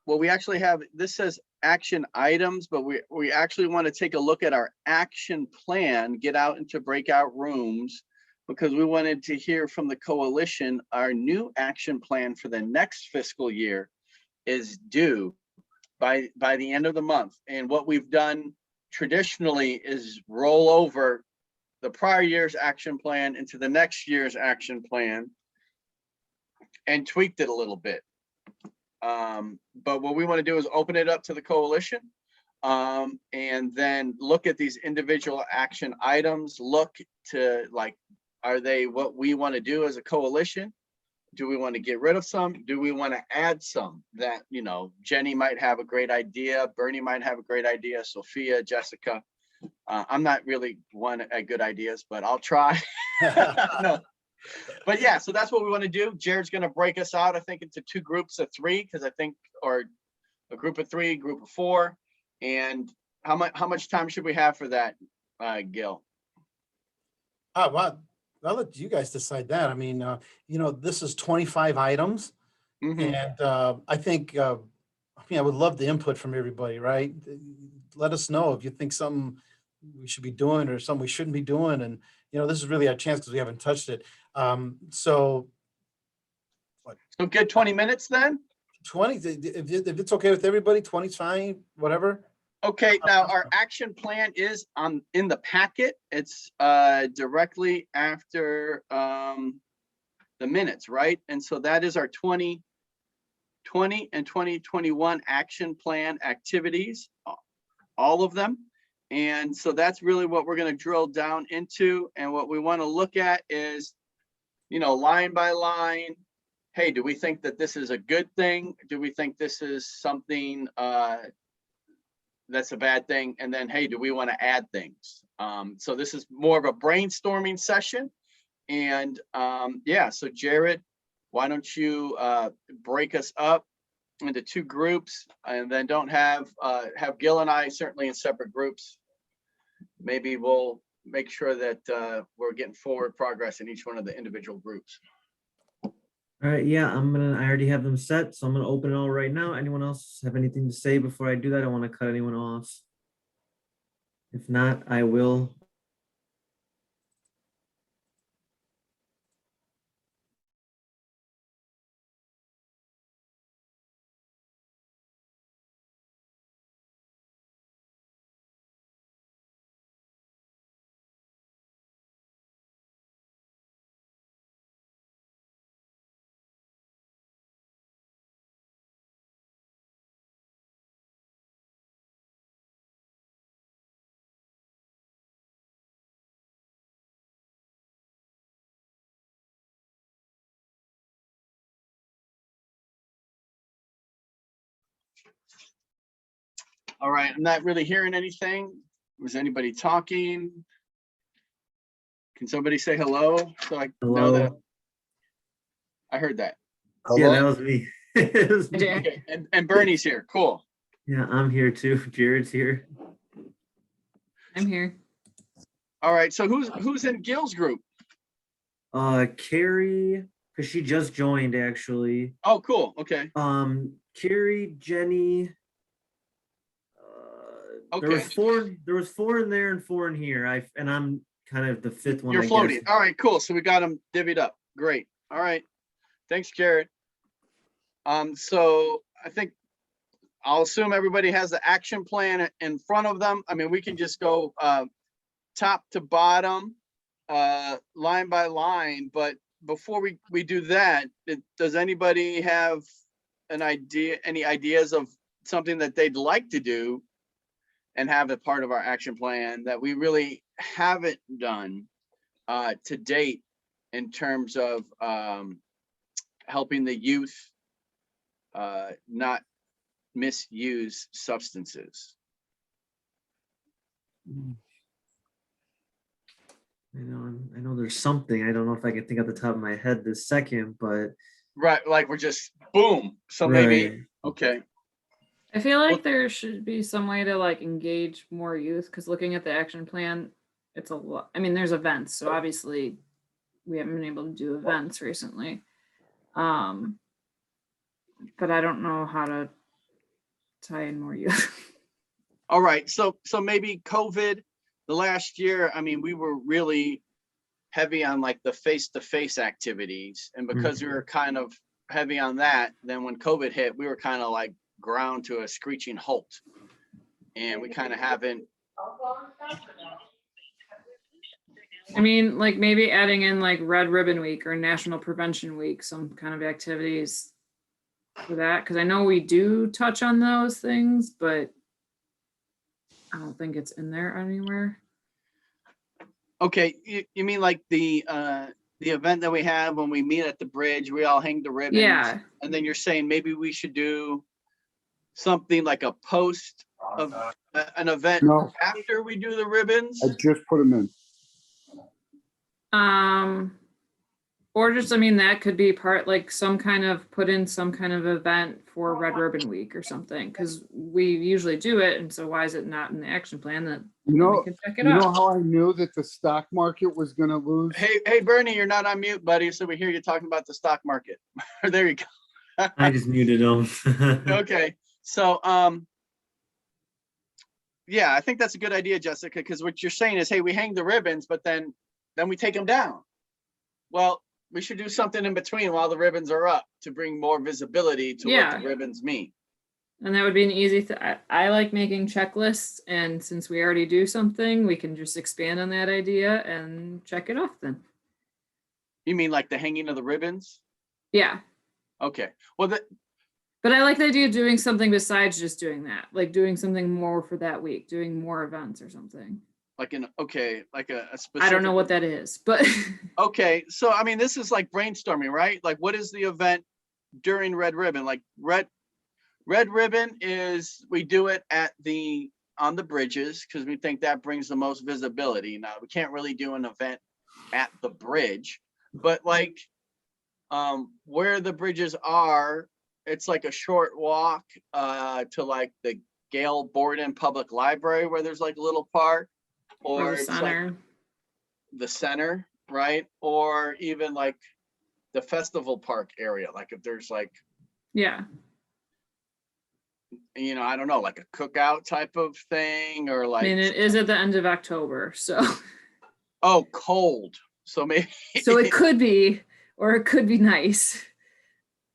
well, we actually have, this says action items, but we actually want to take a look at our action plan, get out into breakout rooms, because we wanted to hear from the coalition. Our new action plan for the next fiscal year is due by the end of the month. And what we've done traditionally is roll over the prior year's action plan into the next year's action plan and tweaked it a little bit. But what we want to do is open it up to the coalition and then look at these individual action items, look to like, are they what we want to do as a coalition? Do we want to get rid of some? Do we want to add some that, Jenny might have a great idea, Bernie might have a great idea, Sophia, Jessica. I'm not really one at good ideas, but I'll try. No. But yeah, so that's what we want to do. Jared's going to break us out, I think, into 2 groups of 3, because I think, or a group of 3, group of 4. And how much time should we have for that, Gil?
Oh, well, I'll let you guys decide that. I mean, this is 25 items.
Mhm.
And I think, I would love the input from everybody, right? Let us know if you think something we should be doing or something we shouldn't be doing. And, this is really our chance because we haven't touched it. So
So good 20 minutes then?
20, if it's okay with everybody, 20's fine, whatever.
Okay, now our action plan is in the packet. It's directly after the minutes, right? And so that is our 2020 and 2021 action plan activities, all of them. And so that's really what we're going to drill down into. And what we want to look at is, line by line. Hey, do we think that this is a good thing? Do we think this is something that's a bad thing? And then, hey, do we want to add things? So this is more of a brainstorming session. And yeah, so Jared, why don't you break us up into 2 groups, and then don't have Gil and I certainly in separate groups. Maybe we'll make sure that we're getting forward progress in each one of the individual groups.
All right, yeah, I already have them set, so I'm gonna open it all right now. Anyone else have anything to say before I do that? I don't want to cut anyone off. If not, I will.
All right, I'm not really hearing anything. Was anybody talking? Can somebody say hello so I know that
Hello.
I heard that?
Yeah, that
Hello?
was me. It was me.
Yeah.
Okay, and Bernie's here. Cool.
Yeah, I'm here too. Jared's here.
I'm here.
All right, so who's in Gil's group?
Carrie, because she just joined actually.
Oh, cool. Okay.
Carrie, Jenny. There was
Okay.
4. There was 4 in there and 4 in here. I'm kind of the 5th one.
You're
I
floating.
guess.
All right, cool. So we got them divvied up. Great. All right. Thanks, Jared. So I think I'll assume everybody has the action plan in front of them. I mean, we can just go top to bottom, line by line. But before we do that, does anybody have any ideas of something that they'd like to do and have it part of our action plan that we really haven't done to date in terms of helping the youth not misuse substances?
I know there's something. I don't know if I can think off the top of my head this second, but
Right, like we're just boom. So maybe, okay.
I feel like there should be some way to like engage more youth, because looking at the action plan, it's a lot. I mean, there's events, so obviously we haven't been able to do events recently. But I don't know how to tie in more youth.
All right, so maybe COVID, the last year, I mean, we were really heavy on like the face-to-face activities, and because we were kind of heavy on that, then when COVID hit, we were kind of like ground to a screeching halt, and we kind of haven't.
I mean, like maybe adding in like Red Ribbon Week or National Prevention Week, some kind of activities for that, because I know we do touch on those things, but I don't think it's in there anywhere.
Okay, you mean like the the event that we have when we meet at the bridge, we all hang the ribbons.
Yeah.
And then you're saying maybe we should do something like a post of an event
No,
after we do the ribbons.
I just put them in.
Or just, I mean, that could be part, like put in some kind of event for Red Ribbon Week or something, because we usually do it. And so why is it not in the action plan that
You
we
know,
can check it
you know
out?
how I knew that the stock market was gonna lose?
Hey, Bernie, you're not on mute, buddy. So we hear you talking about the stock market. There you go.
I just muted them.
Okay. So, yeah, I think that's a good idea, Jessica, because what you're saying is, hey, we hang the ribbons, but then we take them down. Well, we should do something in between while the ribbons are up to bring more visibility to what
Yeah.
the ribbons mean.
And that would be an easy I like making checklists, and since we already do something, we can just expand on that idea and check it off then.
You mean like the hanging of the ribbons?
Yeah.
Okay. Well,
But I like the idea of doing something besides just doing that, like doing something more for that week, doing more events or something.
like a specific.
I don't know what that is, but
Okay, so I mean, this is like brainstorming, right? Like, what is the event during Red Ribbon? Like Red Ribbon is, we do it on the bridges because we think that brings the most visibility. Now, we can't really do an event at the bridge, but like where the bridges are, it's like a short walk to like the Gale Borden Public Library where there's like a little park, or
the
it's
center.
like the center, right? Or even like the festival park area. Like if there's like,
Yeah.
I don't know, like a cookout type of thing, or
I
like,
mean, it is at the end of October, so
oh, cold. So maybe.
so it could be, or it could be nice.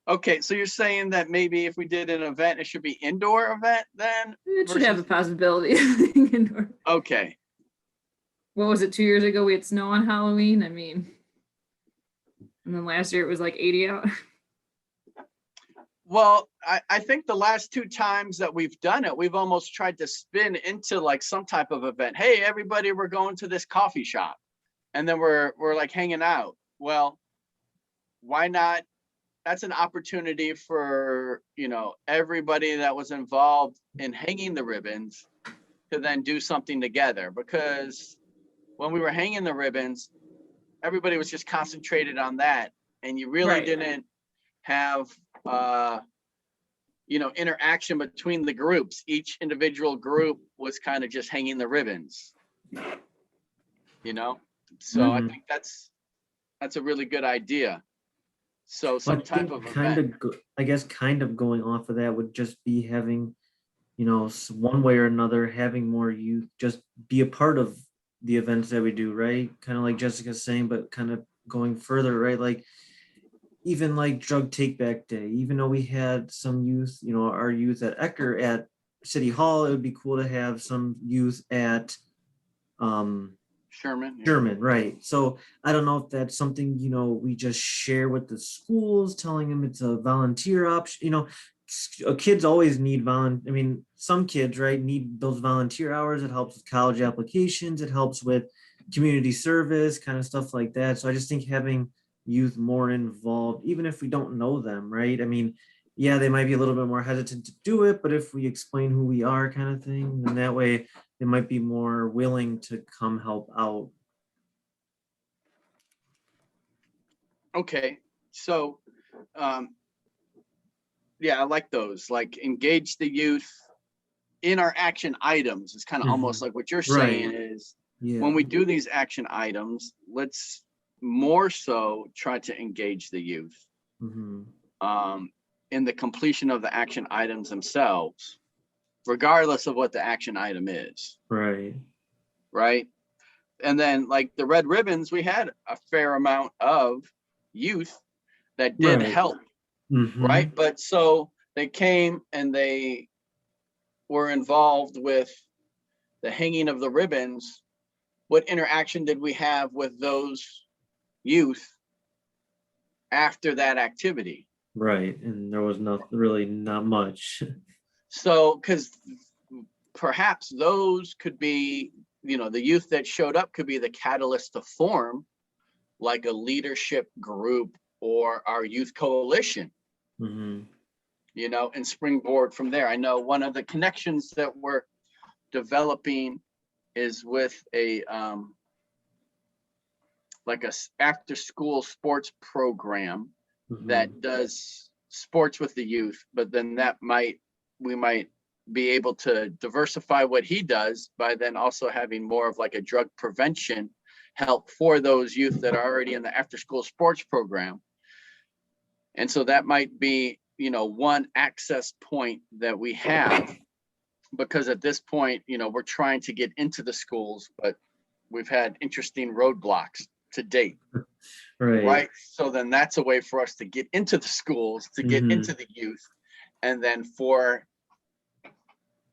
Okay, so you're saying that maybe if we did an event, it should be indoor event then?
It should have a
versus-
possibility of being indoor.
Okay,
What was it, 2 years ago? We had snow on Halloween. I mean, and then last year it was like 80 out.
well, I think the last 2 times that we've done it, we've almost tried to spin into like some type of event. Hey, everybody, we're going to this coffee shop. And then we're like hanging out. Well, why not? That's an opportunity for, everybody that was involved in hanging the ribbons to then do something together. Because when we were hanging the ribbons, everybody was just concentrated on that. And you really
Right.
didn't have, interaction between the groups. Each individual group was kind of just hanging the ribbons, So I
Mhm.
think that's a really good idea. So
Well,
some
I
type
think
of
kind
event.
of, I guess, kind of going off of that would just be having, one way or another, having more youth just be a part of the events that we do, right? Kind of like Jessica's saying, but kind of going further, right? Like even like Drug Take Back Day, even though we had some youth, our youth at Ecker at City Hall, it would be cool to have some youth at
Sherman. Yeah.
German, right? So I don't know if that's something we just share with the schools, telling them it's a volunteer option. Kids always need I mean, some kids, right, need those volunteer hours. It helps with college applications. It helps with community service, kind of stuff like that. So I just think having youth more involved, even if we don't know them, right? I mean, yeah, they might be a little bit more hesitant to do it, but if we explain who we are, kind of thing, then that way they might be more willing to come help out.
Okay. So, yeah, I like those. Like engage the youth in our action items. It's kind of almost like what you're saying is
Yeah.
when we do these action items, let's more so try to engage the youth
Mhm.
in the completion of the action items themselves, regardless of what the action item is.
Right.
Right. And then like the red ribbons, we had a fair amount of youth that did
Right.
help.
Mhm.
Right. But so they came and they were involved with the hanging of the ribbons. What interaction did we have with those youth after that activity?
Right. And there was not much.
So, because perhaps those could be, the youth that showed up could be the catalyst to form like a leadership group or our youth coalition,
Mhm.
you know, and springboard from there. I know one of the connections that we're developing is with a like a after school sports program that
Mhm.
does sports with the youth, but then we might be able to diversify what he does by then also having more of like a drug prevention help for those youth that are already in the after school sports program. And so that might be, you know, one access point that we have, because at this point, you know, we're trying to get into the schools, but we've had interesting roadblocks to date.
Right.
Right. So then that's a way for us to get into the schools, to get into the youth, and then for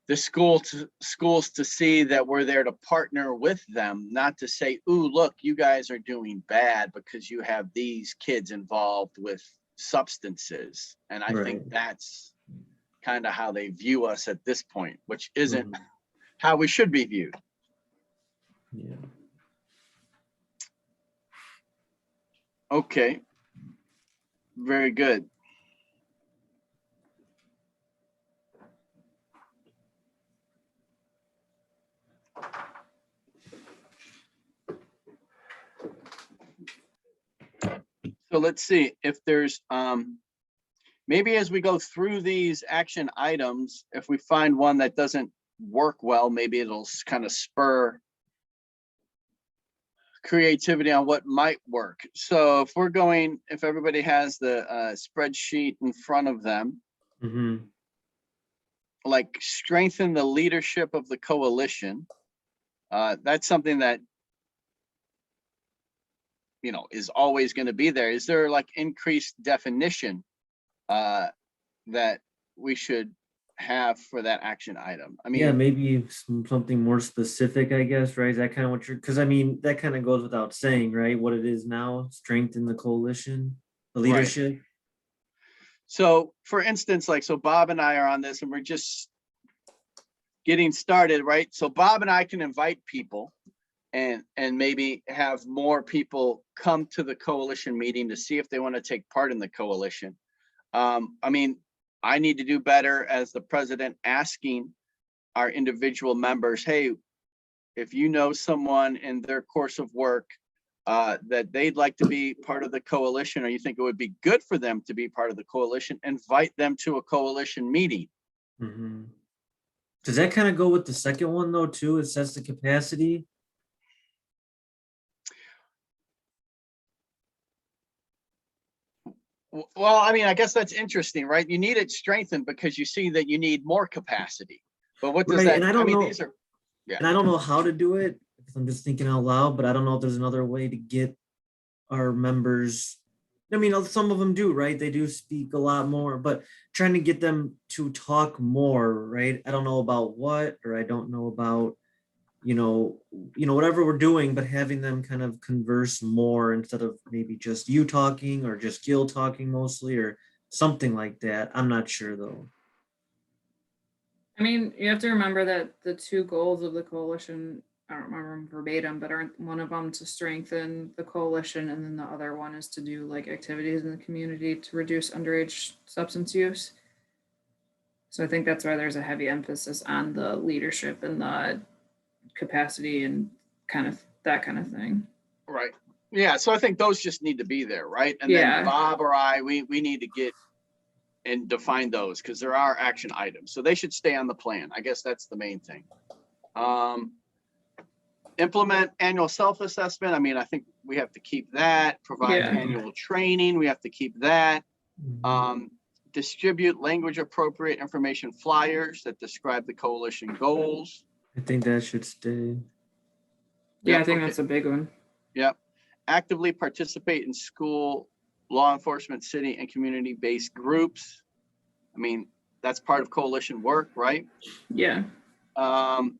the schools to see that we're there to partner with them, not to say, ooh, look, you guys are doing bad because you have these kids involved with substances. And I
Right.
think that's kind of how they view us at this point, which isn't
Mhm.
how we should be viewed.
Yeah.
Okay. Very good. So let's see if there's maybe as we go through these action items, if we find one that doesn't work well, maybe it'll kind of spur creativity on what might work. So if everybody has the spreadsheet in front of them,
Mhm.
like strengthen the leadership of the coalition. That's something that, you know, is always going to be there. Is there like increased definition that we should have for that action item? I mean,
Yeah, maybe something more specific, I guess, right? Is that kind of what you're, because I mean, that kind of goes without saying, right? What it is now, strengthen the coalition, the
right.
leadership.
So for instance, like, so Bob and I are on this and we're just getting started, right? So Bob and I can invite people and maybe have more people come to the coalition meeting to see if they want to take part in the coalition. I mean, I need to do better as the president, asking our individual members, hey, if you know someone in their course of work that they'd like to be part of the coalition, or you think it would be good for them to be part of the coalition, invite them to a coalition meeting.
Mm-hmm. Does that kind of go with the second one though, too? It says the capacity.
Well, I mean, I guess that's interesting, right? You need it strengthened because you see that you need more capacity. But what does
Right,
that,
and I
I
don't
mean,
know,
these are, yeah.
and I don't know how to do it because I'm just thinking out loud, but I don't know if there's another way to get our members. I mean, some of them do, right? They do speak a lot more, but trying to get them to talk more, right? I don't know about what, or I don't know about, whatever we're doing, but having them kind of converse more instead of maybe just you talking or just Gil talking mostly or something like that. I'm not sure though.
I mean, you have to remember that the two goals of the coalition, I don't remember them verbatim, but aren't one of them to strengthen the coalition, and then the other one is to do like activities in the community to reduce underage substance use. So I think that's why there's a heavy emphasis on the leadership and the capacity and kind of that kind of thing.
Right. Yeah. So I think those just need to be there, right? And
Yeah.
then Bob or I, we need to get and define those because there are action items. So they should stay on the plan. I guess that's the main thing. Implement annual self-assessment. I mean, I think we have to keep that. Provide
Yeah.
annual training. We have to keep that. Distribute language appropriate information flyers that describe the coalition goals.
I think that should stay.
Yeah,
Yep,
I think
okay.
that's a big one.
Yep. Actively participate in school, law enforcement, city, and community-based groups. I mean, that's part of coalition work, right?
Yeah.
How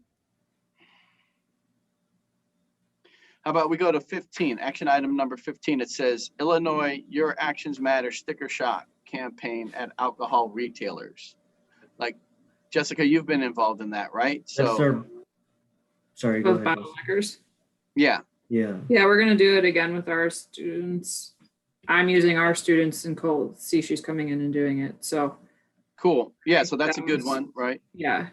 about we go to 15, action item number 15. It says, Illinois, Your Actions Matter sticker shock campaign at alcohol retailers. Like, Jessica, you've been involved in that, right?
That's
So,
our. Sorry, go
Both
ahead.
bottleneckers.
yeah.
Yeah.
Yeah, we're gonna do it again with our students. I'm using our students and Cole, see she's coming in and doing it. So
Cool. Yeah, so that's a good
Sounds-
one, right?
yeah.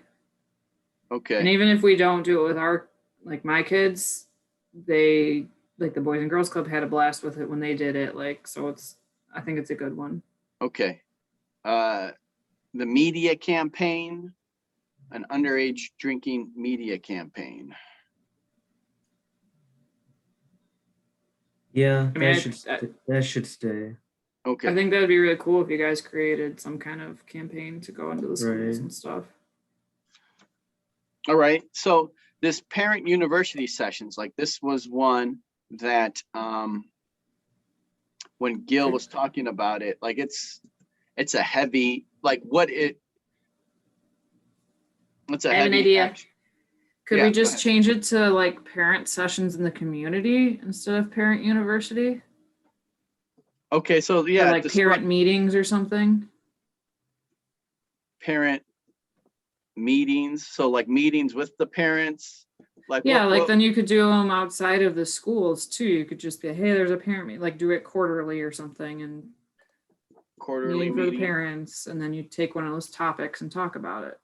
And
Okay.
even if we don't do it with our, like my kids, they, like the Boys and Girls Club had a blast with it when they did it. Like, so I think it's a good one.
Okay. The media campaign, an underage drinking media campaign.
Yeah,
I mean,
that should stay.
Okay.
I think that'd be really cool if you guys created some kind of campaign to go into the schools
Right.
and stuff.
All right. So this parent university sessions, like this was one that when Gil was talking about it, like it's a heavy, like it's a
I have an
heavy
idea.
action.
Could
Yeah,
we
go
just
ahead.
change it to like parent sessions in the community instead of parent university?
Okay, so
Or
yeah,
like parent meetings or something?
parent meetings. So like meetings with the parents, like
Yeah, like
what,
then you could do them outside of the schools too. You could just be, hey, there's a parent meeting, like do it quarterly or something and
quarterly
meeting for the
meeting.
parents, and then you take one of those topics and talk about it.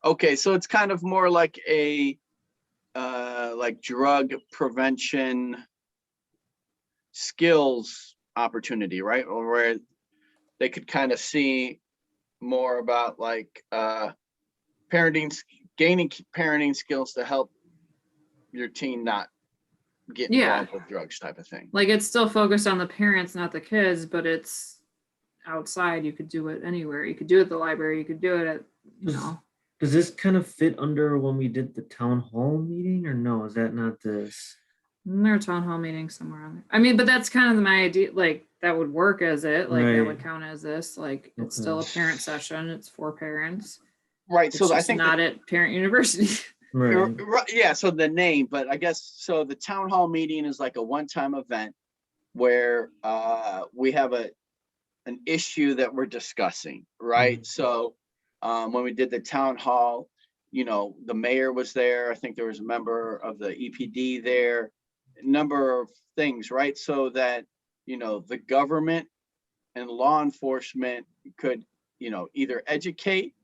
Okay, so it's kind of more like a like drug prevention skills opportunity, right? Or where they could kind of see more about like parenting, gaining parenting skills to help your teen not get
Yeah.
involved with drugs type of thing.
Like it's still focused on the parents, not the kids, but it's outside. You could do it anywhere. You could do it at the library. You could do it at, you know.
Does this kind of fit under when we did the town hall meeting, or no? Is that not this?
There's a town hall meeting somewhere on there. I mean, but that's kind of my idea. Like that would work as it. Like that would
Right.
count as this. Like it's
Okay.
still a parent session. It's for parents.
Right.
It's
So I
just
think
not at parent university.
Right.
yeah, so the name, but I guess so the town hall meeting is like a one-time event where we have an issue that we're discussing, right? So when we did the town hall, you know, the mayor was there. I think there was a member of the EPD there, a number of things, right? So that, you know, the government and law enforcement could, you know, either educate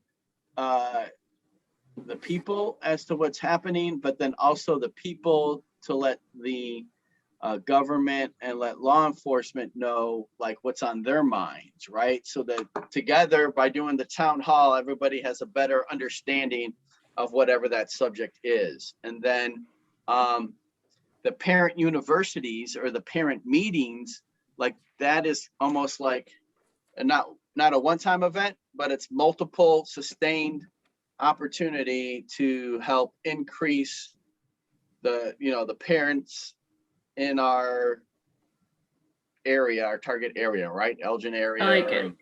the people as to what's happening, but then also the people to let the government and let law enforcement know like what's on their minds, right? So that together by doing the town hall, everybody has a better understanding of whatever that subject is. And then the parent universities or the parent meetings, like that is almost like not a one-time event, but it's multiple sustained opportunity to help increase the, you know, the parents in our area, our target area, right? Elgin area.
I like it.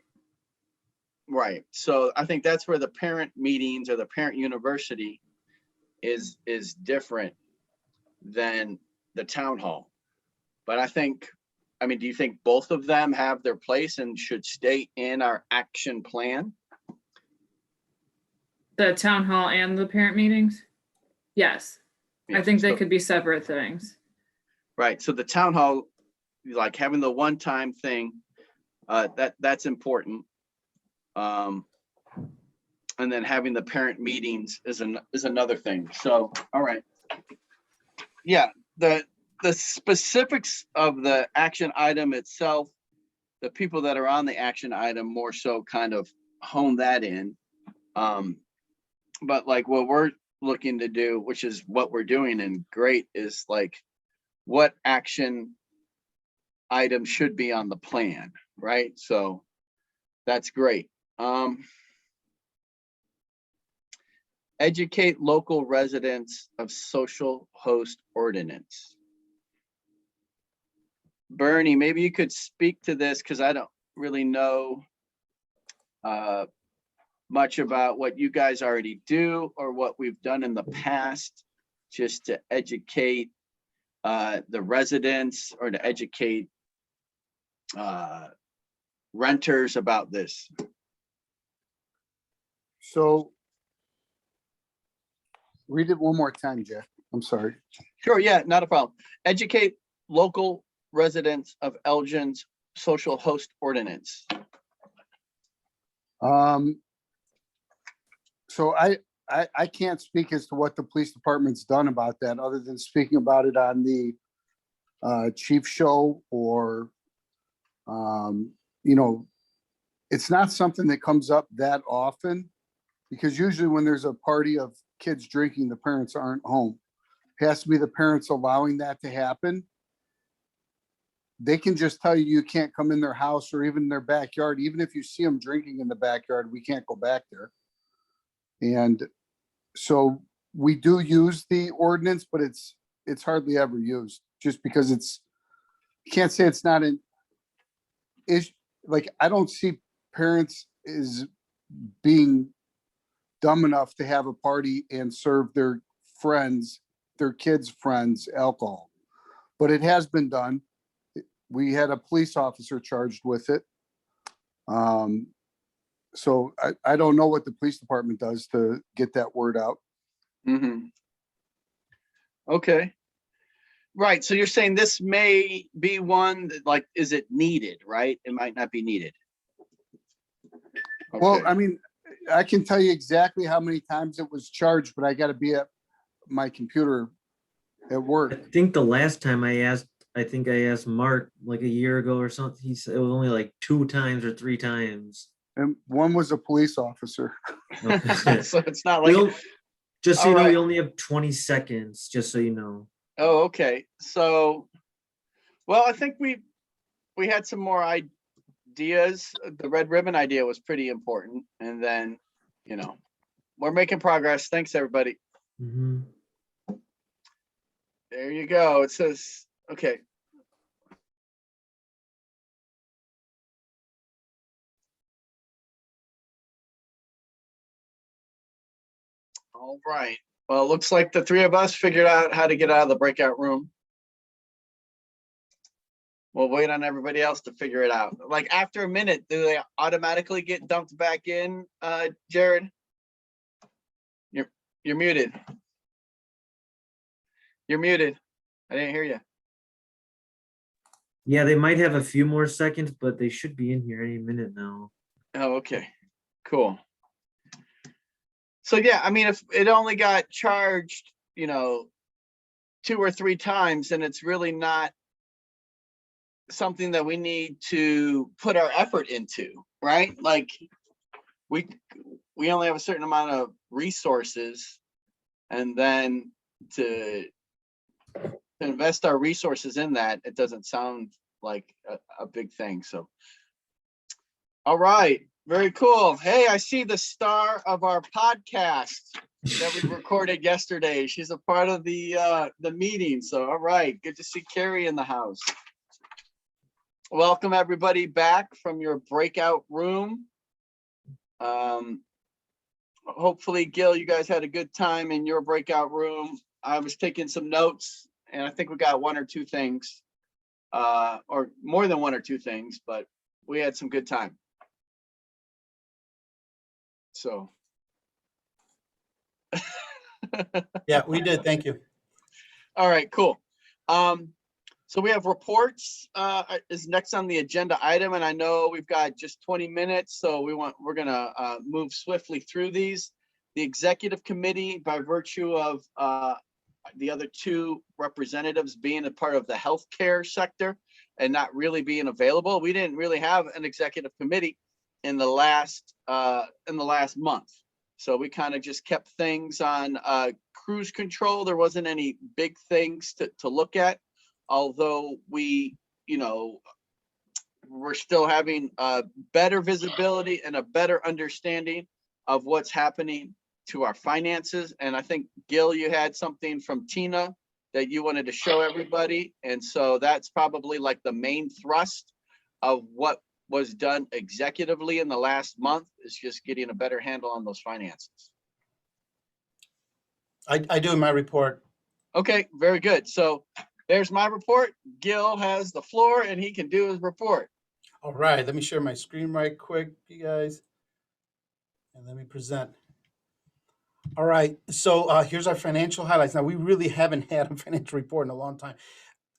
Right. So I think that's where the parent meetings or the parent university is different than the town hall. But I think, I mean, do you think both of them have their place and should stay in our action plan?
The town hall and the parent meetings? Yes. I
Yes,
think they
so-
could be separate things.
Right. So the town hall, like having the one-time thing, that's important. And then having the parent meetings is another thing. So, all right. Yeah, the specifics of the action item itself, the people that are on the action item more so kind of hone that in. But like what we're looking to do, which is what we're doing and great, is like what action item should be on the plan, right? So that's great. Educate local residents of social host ordinance. Bernie, maybe you could speak to this because I don't really know much about what you guys already do or what we've done in the past just to educate the residents or to educate renters about this.
So read it one more time, Jeff. I'm sorry.
Sure, yeah, not a problem. Educate local residents of Elgin's social host ordinance.
So I can't speak as to what the police department's done about that, other than speaking about it on the chief show or, you know, it's not something that comes up that often, because usually when there's a party of kids drinking, the parents aren't home. It has to be the parents allowing that to happen. They can just tell you you can't come in their house or even in their backyard. Even if you see them drinking in the backyard, we can't go back there. And so we do use the ordinance, but it's hardly ever used, just because you can't say it's not an issue. Like, I don't see parents is being dumb enough to have a party and serve their kids' friends alcohol, but it has been done. We had a police officer charged with it. So I don't know what the police department does to get that word out.
Mm-hmm. Okay. Right, so you're saying this may be one that, like, is it needed, right? It might not be needed.
Well,
Okay.
I mean, I can tell you exactly how many times it was charged, but I got to be at my computer at
I
work.
think the last time I asked Mark like a year ago or something. He said it was only like 2 times or 3 times.
And one was a police officer.
Okay.
So it's not
We
like,
don't- just so
all
you know, we
right.
only have 20 seconds, just so you know.
Oh, okay. So, well, I think we had some more ideas. The red ribbon idea was pretty important. And then, you know, we're making progress. Thanks, everybody.
Mhm.
There you go. It says, okay. All right. Well, it looks like the 3 of us figured out how to get out of the breakout room. We'll wait on everybody else to figure it out. Like, after a minute, do they automatically get dumped back in, Jared? You're muted. You're muted. I didn't hear you.
Yeah, they might have a few more seconds, but they should be in here any minute now.
Oh, okay. Cool. So yeah, I mean, if it only got charged, you know, 2 or 3 times, then it's really not something that we need to put our effort into, right? Like, we only have a certain amount of resources, and then to invest our resources in that, it doesn't sound like a big thing. So, all right, very cool. Hey, I see the star of our podcast that we recorded yesterday. She's a part of the meeting. So, all right, good to see Carrie in the house. Welcome everybody back from your breakout room. Hopefully, Gil, you guys had a good time in your breakout room. I was taking some notes, and I think we got 1 or 2 things, or more than 1 or 2 things, but we had some good time. So.
Yeah, we did. Thank you.
All right, cool. So we have reports is next on the agenda item, and I know we've got just 20 minutes, so we're gonna move swiftly through these. The executive committee, by virtue of the other 2 representatives being a part of the healthcare sector and not really being available, we didn't really have an executive committee in the last month. So we kind of just kept things on cruise control. There wasn't any big things to look at, although we, you know, we're still having better visibility and a better understanding of what's happening to our finances. And I think, Gil, you had something from Tina that you wanted to show everybody. And so that's probably like the main thrust of what was done executively in the last month, is just getting a better handle on those finances.
I do in my report.
Okay, very good. So there's my report. Gil has the floor and he can do his report.
All right, let me share my screen right quick, you guys, and let me present. All right. So here's our financial highlights. Now, we really haven't had a financial report in a long time.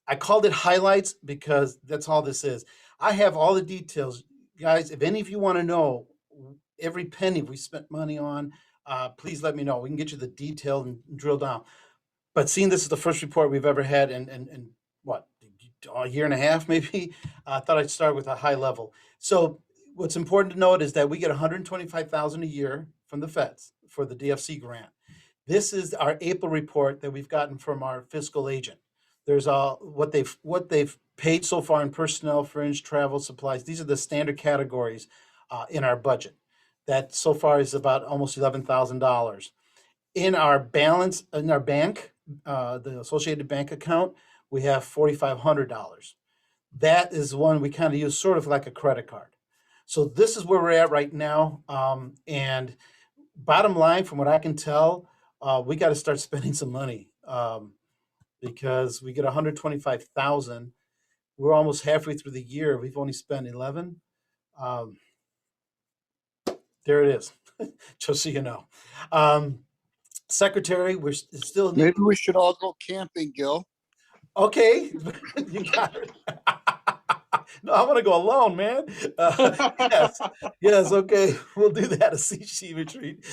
I called it highlights because that's all this is. I have all the details. Guys, if any of you want to know every penny we spent money on, please let me know. We can get you the detail and drill down. But seeing this is the first report we've ever had in what, a year and a half, maybe, I thought I'd start with a high level. So what's important to note is that we get 125,000 a year from the feds for the DFC grant. This is our April report that we've gotten from our fiscal agent. There's what they've paid so far in personnel, fringe, travel, supplies. These are the standard categories in our budget. That so far is about almost $11,000. In our balance in our bank, the Associated Bank account, we have $4,500. That is one we kind of use sort of like a credit card. So this is where we're at right now. And bottom line, from what I can tell, we got to start spending some money because we get 125,000. We're almost halfway through the year. We've only spent 11. Um, there it is, just so you know. Secretary, we're still
Maybe we should all go camping, Gil.
okay. You got it. No, I want to go alone, man. Yes, okay, we'll do that. A CC retreat.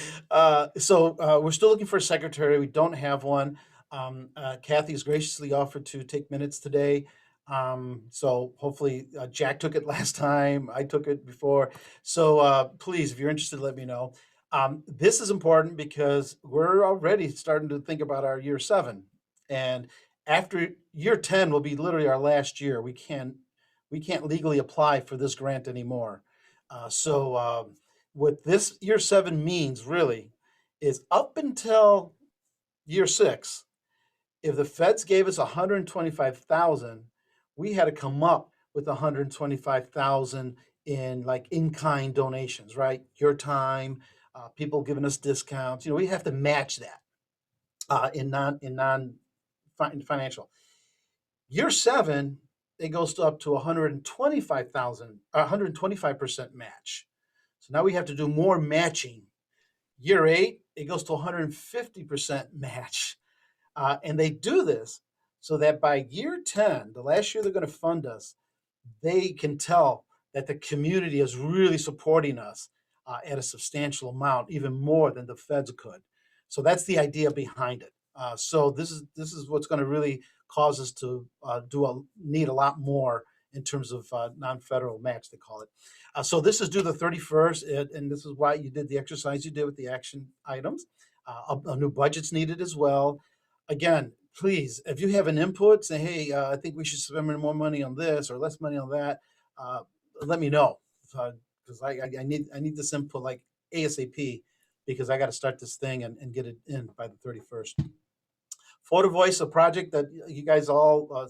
So we're still looking for a secretary. We don't have one. Kathy has graciously offered to take minutes today. So hopefully Jack took it last time. I took it before. So please, if you're interested, let me know. This is important because we're already starting to think about our year 7, and after year 10 will be literally our last year. We can't legally apply for this grant anymore. What this year 7 means really is up until year 6, if the feds gave us 125,000, we had to come up with 125,000 in like in-kind donations, right? Your time, people giving us discounts. We have to match that in financial. Year 7, it goes up to 125,000, 125% match. So now we have to do more matching. Year 8, it goes to 150% match. And they do this so that by year 10, the last year they're going to fund us, they can tell that the community is really supporting us at a substantial amount, even more than the feds could. So that's the idea behind it. So this is what's going to really cause us to need a lot more in terms of non-federal match, they call it. So this is due the 31st, and this is why you did the exercise you did with the action items. A new budget's needed as well. Again, please, if you have an input, say, hey, I think we should spend more money on this or less money on that. Let me know, because I need this input like ASAP, because I got to start this thing and get it in by the 31st. Photo Voice, a project that you guys all,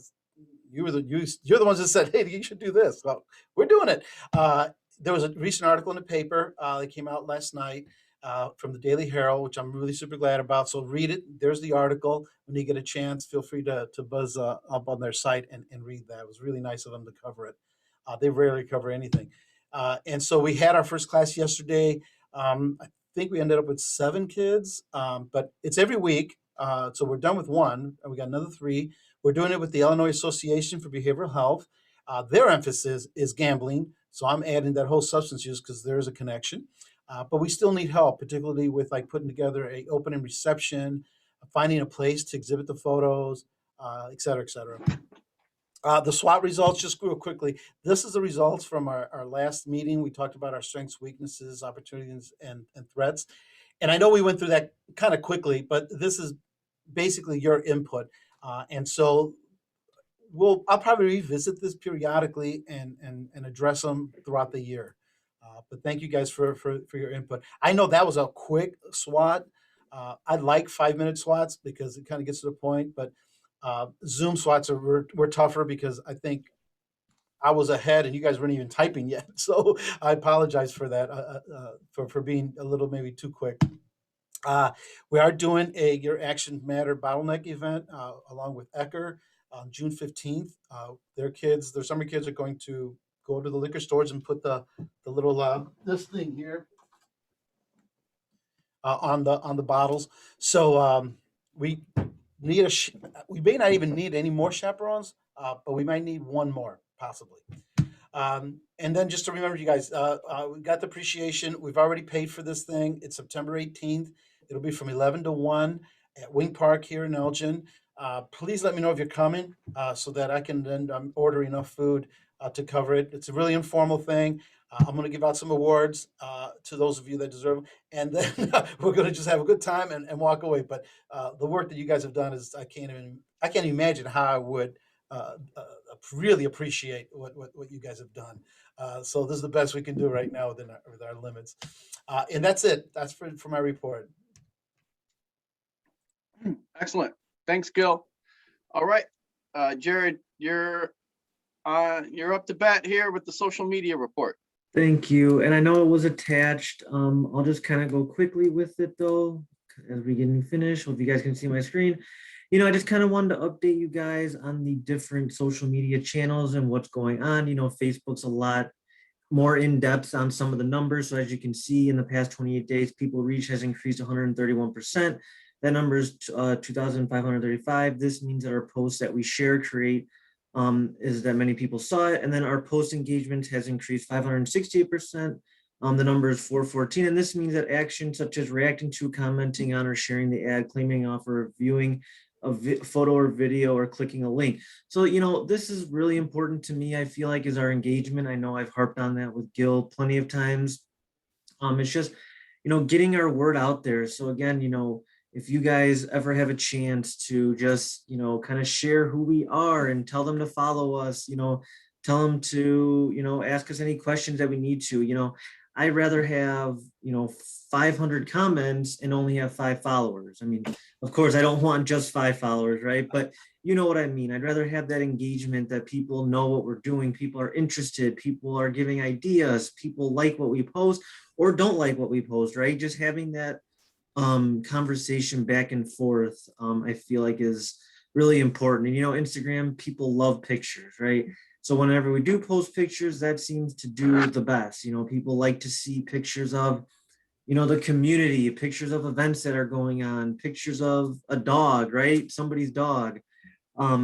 you're the ones that said, hey, you should do this. Well, we're doing it. There was a recent article in the paper that came out last night from the Daily Herald, which I'm really super glad about. So read it. There's the article. When you get a chance, feel free to buzz up on their site and read that. It was really nice of them to cover it. They rarely cover anything. And so we had our first class yesterday. I think we ended up with 7 kids, but it's every week. So we're done with 1, and we got another 3. We're doing it with the Illinois Association for Behavioral Health. Their emphasis is gambling. So I'm adding that whole substance use because there is a connection. But we still need help, particularly with like putting together a opening reception, finding a place to exhibit the photos, et cetera, et cetera. The SWOT results, just real quickly. This is the results from our last meeting. We talked about our strengths, weaknesses, opportunities, and threats. And I know we went through that kind of quickly, but this is basically your input. And so I'll probably revisit this periodically and address them throughout the year. But thank you guys for your input. I know that was a quick SWOT. I like 5-minute SWOTs because it kind of gets to the point, but Zoom SWOTs were tougher because I think I was ahead and you guys weren't even typing yet. So I apologize for that, for being a little maybe too quick. We are doing a Your Action Matter bottleneck event along with Ecker on June 15th. Their summer kids are going to go to the liquor stores and put the little, this thing here on the bottles. So we need we may not even need any more chaperones, but we might need one more possibly. And then just to remember you guys, we got the appreciation. We've already paid for this thing. It's September 18th. It'll be from 11 to 1 at Wing Park here in Elgin. Please let me know if you're coming so that I can then order enough food to cover it. It's a really informal thing. I'm going to give out some awards to those of you that deserve them. And then we're going to just have a good time and walk away. But the work that you guys have done is, I can't even imagine how I would really appreciate what you guys have done. So this is the best we can do right now with our limits. And that's it. That's for my report.
Excellent. Thanks, Gil. All right, Jared, you're up to bat here with the social media report.
Thank you. And I know it was attached. I'll just kind of go quickly with it though, as we getting finished. Hope you guys can see my screen. You know, I just kind of wanted to update you guys on the different social media channels and what's going on. You know, Facebook's a lot more in depth on some of the numbers. So as you can see, in the past 28 days, people reach has increased 131%. That number is 2,535. This means that our posts that we share, create, is that many people saw it. And then our post engagement has increased 568%. The number is 414. And this means that actions such as reacting to, commenting on, or sharing the ad, claiming offer, viewing a photo or video, or clicking a link. So, you know, this is really important to me. I feel like is our engagement. I know I've harped on that with Gil plenty of times. It's just, you know, getting our word out there. So again, you know, if you guys ever have a chance to just, you know, kind of share who we are and tell them to follow us, you know, tell them to, you know, ask us any questions that we need to, you know, I'd rather have, you know, 500 comments and only have 5 followers. I mean, of course, I don't want just 5 followers, right? But you know what I mean? I'd rather have that engagement, that people know what we're doing. People are interested. People are giving ideas. People like what we post or don't like what we post, right? Just having that conversation back and forth, I feel like is really important. And, you know, Instagram, people love pictures, right? So whenever we do post pictures, that seems to do the best. You know, people like to see pictures of, you know, the community, pictures of events that are going on, pictures of a dog, right? Somebody's dog,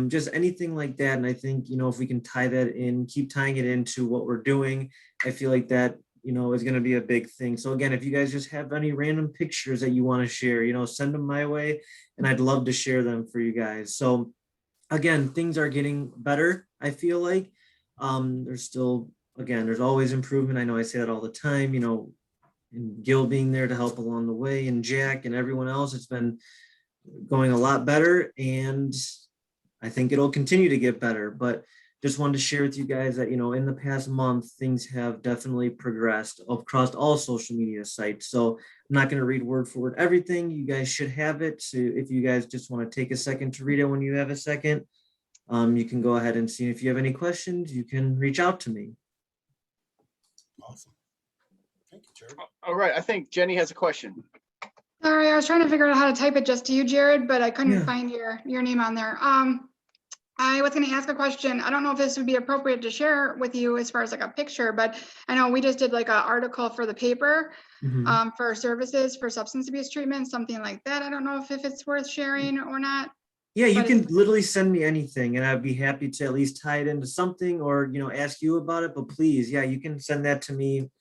just anything like that. And I think, you know, if we can tie that in, keep tying it into what we're doing, I feel like that, you know, is going to be a big thing. So again, if you guys just have any random pictures that you want to share, you know, send them my way and I'd love to share them for you guys. So again, things are getting better. I feel like there's still, again, there's always improvement. I know I say that all the time, you know, and Gil being there to help along the way, and Jack and everyone else, it's been going a lot better. And I think it'll continue to get better. But just wanted to share with you guys that, you know, in the past month, things have definitely progressed across all social media sites. So I'm not going to read word for word everything. You guys should have it. So if you guys just want to take a second to read it when you have a second, you can go ahead and see. If you have any questions, you can reach out to me.
Awesome. Thank you, Jared.
All right, I think Jenny has a question.
Sorry, I was trying to figure out how to type it just to you, Jared, but I couldn't
Yeah.
find your name on there. I was going to ask a question. I don't know if this would be appropriate to share with you as far as like a picture, but I know we just did like an article for the paper for services for substance abuse treatment, something like that. I don't know if it's worth sharing or not.
Yeah, you
But
can literally send me anything and I'd be happy to at least tie it into something or, you know, ask you about it. But please, yeah, you can send that to me.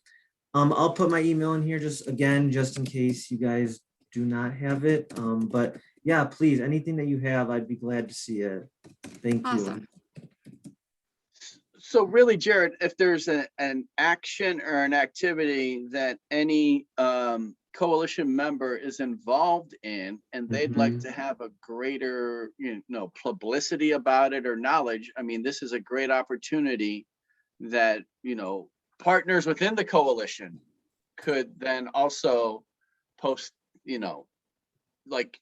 I'll put my email in here just in case you guys do not have it. But yeah, please, anything that you have, I'd be glad to see it. Thank you.
Awesome.
So really, Jared, if there's an action or an activity that any coalition member is involved in and they'd like to have a greater, you know, publicity about it or knowledge, I mean, this is a great opportunity that, you know, partners within the coalition could then also post, you know, like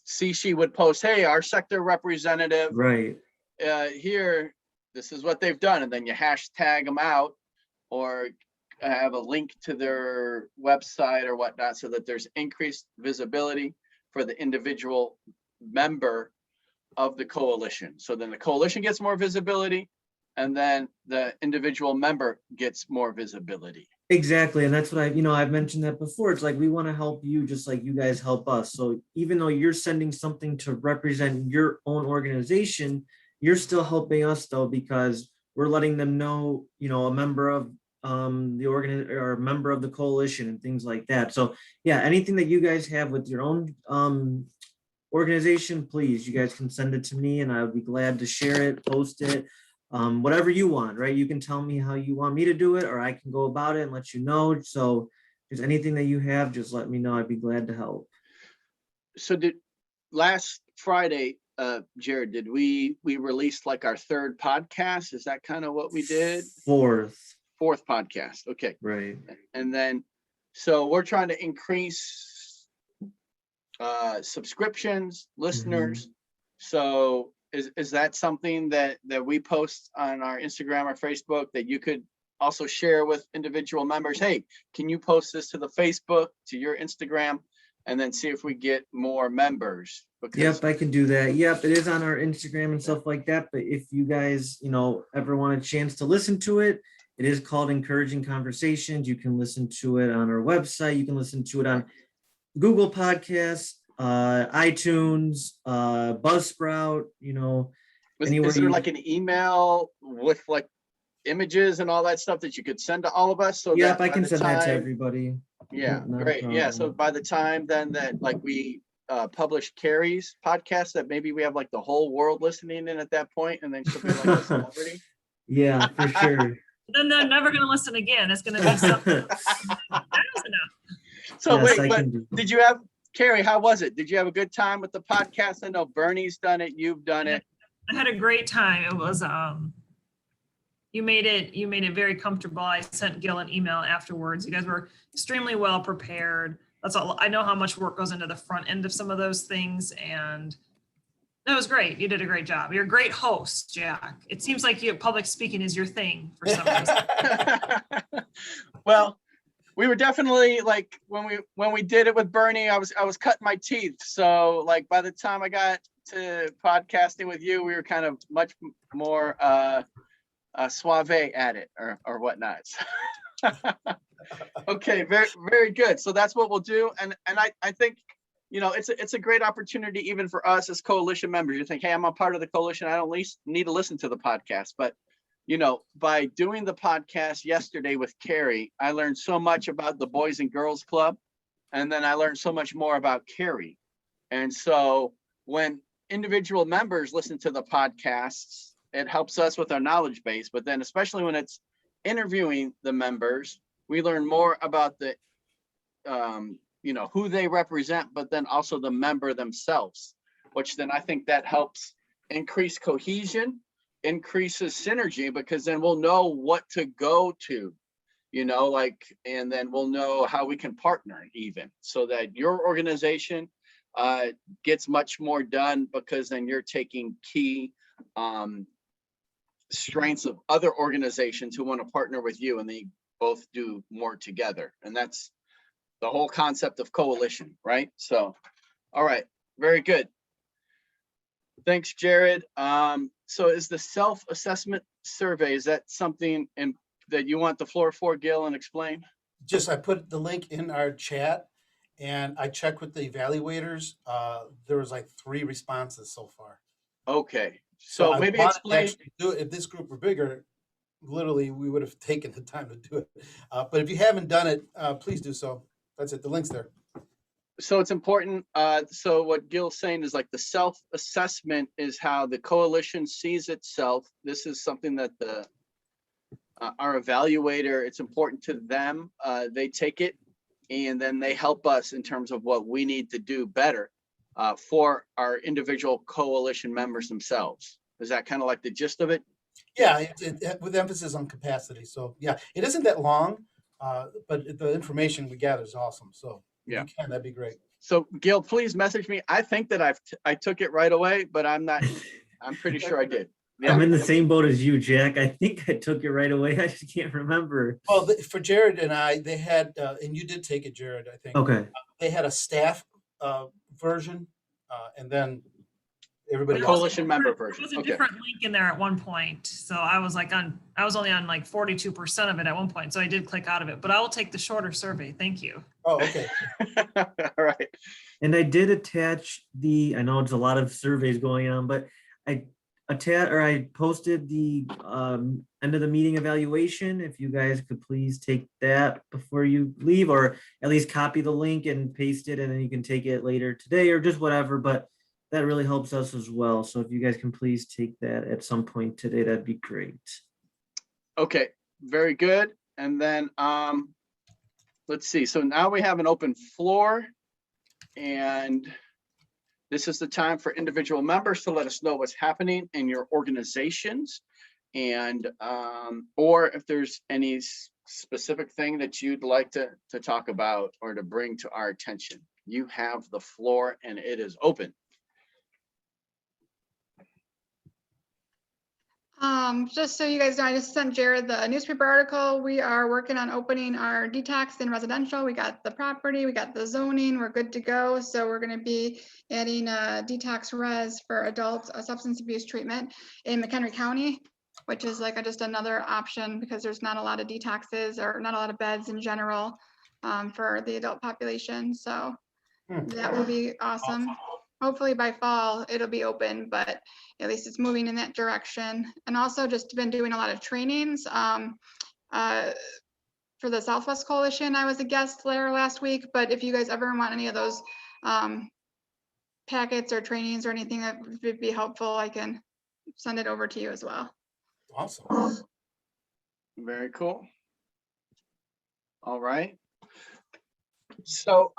CC would post, hey, our sector representative,
Right.
here, this is what they've done. And then you hashtag them out or have a link to their website or whatnot so that there's increased visibility for the individual member of the coalition. So then the coalition gets more visibility and then the individual member gets more visibility.
Exactly. And that's what I've mentioned that before. It's like we want to help you just like you guys help us. So even though you're sending something to represent your own organization, you're still helping us though, because we're letting them know, a member of the organ or a member of the coalition and things like that. So yeah, anything that you guys have with your own organization, please, you guys can send it to me and I would be glad to share it, post it, whatever you want, right? You can tell me how you want me to do it, or I can go about it and let you know. So if there's anything that you have, just let me know. I'd be glad to help.
So last Friday, Jared, did we released like our third podcast? Is that kind of what we did?
Fourth
podcast. Okay.
Right.
And then, so we're trying to increase subscriptions, listeners. So is that something that we post on our Instagram or Facebook that you could also share with individual members? Hey, can you post this to the Facebook, to your Instagram, and then see if we get more members?
Yep, I can do that. Yep, it is on our Instagram and stuff like that. But if you guys, ever want a chance to listen to it, it is called Encouraging Conversations. You can listen to it on our website. You can listen to it on Google Podcasts, iTunes, Buzzsprout, anywhere.
Is there like an email with like images and all that stuff that you could send to all of us? So
yep, I can send that to everybody.
Yeah,
Not a
great. Yeah, so
problem.
by the time then that like we publish Carrie's podcast, that maybe we have like the whole world listening in at that point, and then she'll be like a celebrity.
Yeah, for sure.
Then they're never going to listen again. It's going to be something.
So
Yes,
wait,
I
but
can do.
did you have, Carrie, how was it? Did you have a good time with the podcast? I know Bernie's done it, you've done it.
I had a great time. It was you made it very comfortable. I sent Gil an email afterwards. You guys were extremely well prepared. That's all. I know how much work goes into the front end of some of those things, and it was great. You did a great job. You're a great host, Jack. It seems like public speaking is your thing for some reason.
Well, we were definitely like when we did it with Bernie, I was cutting my teeth. So like by the time I got to podcasting with you, we were kind of much more suave at it or whatnot. Okay, very, very good. So that's what we'll do. And I think, it's a great opportunity even for us as coalition members. You think, hey, I'm a part of the coalition. I don't need to listen to the podcast. But, by doing the podcast yesterday with Carrie, I learned so much about the Boys and Girls Club. And then I learned so much more about Carrie. And so when individual members listen to the podcasts, it helps us with our knowledge base. But then especially when it's interviewing the members, we learn more about the, who they represent, but then also the member themselves, which then I think that helps increase cohesion, increases synergy, because then we'll know what to go to, and then we'll know how we can partner even, so that your organization gets much more done, because then you're taking key strengths of other organizations who want to partner with you, and they both do more together. And that's the whole concept of coalition, right? So, all right, very good. Thanks, Jared. So is the self-assessment survey, is that something that you want the floor for, Gil, and explain?
I put the link in our chat and I checked with the evaluators. There was like 3 responses so far.
Okay, so maybe explain.
Do it. If this group were bigger, literally we would have taken the time to do it. But if you haven't done it, please do so. That's it. The link's there.
So it's important. So what Gil's saying is like the self-assessment is how the coalition sees itself. This is something that our evaluator, it's important to them. They take it and then they help us in terms of what we need to do better for our individual coalition members themselves. Is that kind of like the gist of it?
Yeah, with emphasis on capacity. So yeah, it isn't that long, but the information we gather is awesome. So if you can, that'd be great.
So Gil, please message me. I think that I took it right away, but I'm pretty sure I did. Yeah.
I'm in the same boat as you, Jack. I think I took it right away. I just can't remember.
Well, for Jared and I, they had, and you did take it, Jared, I think.
Okay.
They had a staff version, and then everybody
The
else.
coalition member
There
version.
was a
Okay.
different link in there at one point. So I was only on like 42% of it at one point. So I did click out of it, but I will take the shorter survey. Thank you.
Oh, okay.
All right.
And I did attach I know it's a lot of surveys going on, but I posted the end of the meeting evaluation. If you guys could please take that before you leave, or at least copy the link and paste it, and then you can take it later today or just whatever, but that really helps us as well. So if you guys can please take that at some point today, that'd be great.
Okay, very good. And then let's see. So now we have an open floor, and this is the time for individual members to let us know what's happening in your organizations, and or if there's any specific thing that you'd like to talk about or to bring to our attention. You have the floor and it is open.
Just so you guys know, I just sent Jared the newspaper article. We are working on opening our detox in residential. We got the property, we got the zoning, we're good to go. So we're going to be adding a detox res for adult substance abuse treatment in McHenry County, which is like just another option because there's not a lot of detoxes or not a lot of beds in general for the adult population. So that will be awesome. Hopefully by fall it'll be open, but at least it's moving in that direction. And also just been doing a lot of trainings for the Southwest Coalition. I was a guest there last week, but if you guys ever want any of those packets or trainings or anything that would be helpful, I can send it over to you as well.
Awesome.
Very cool. All right. So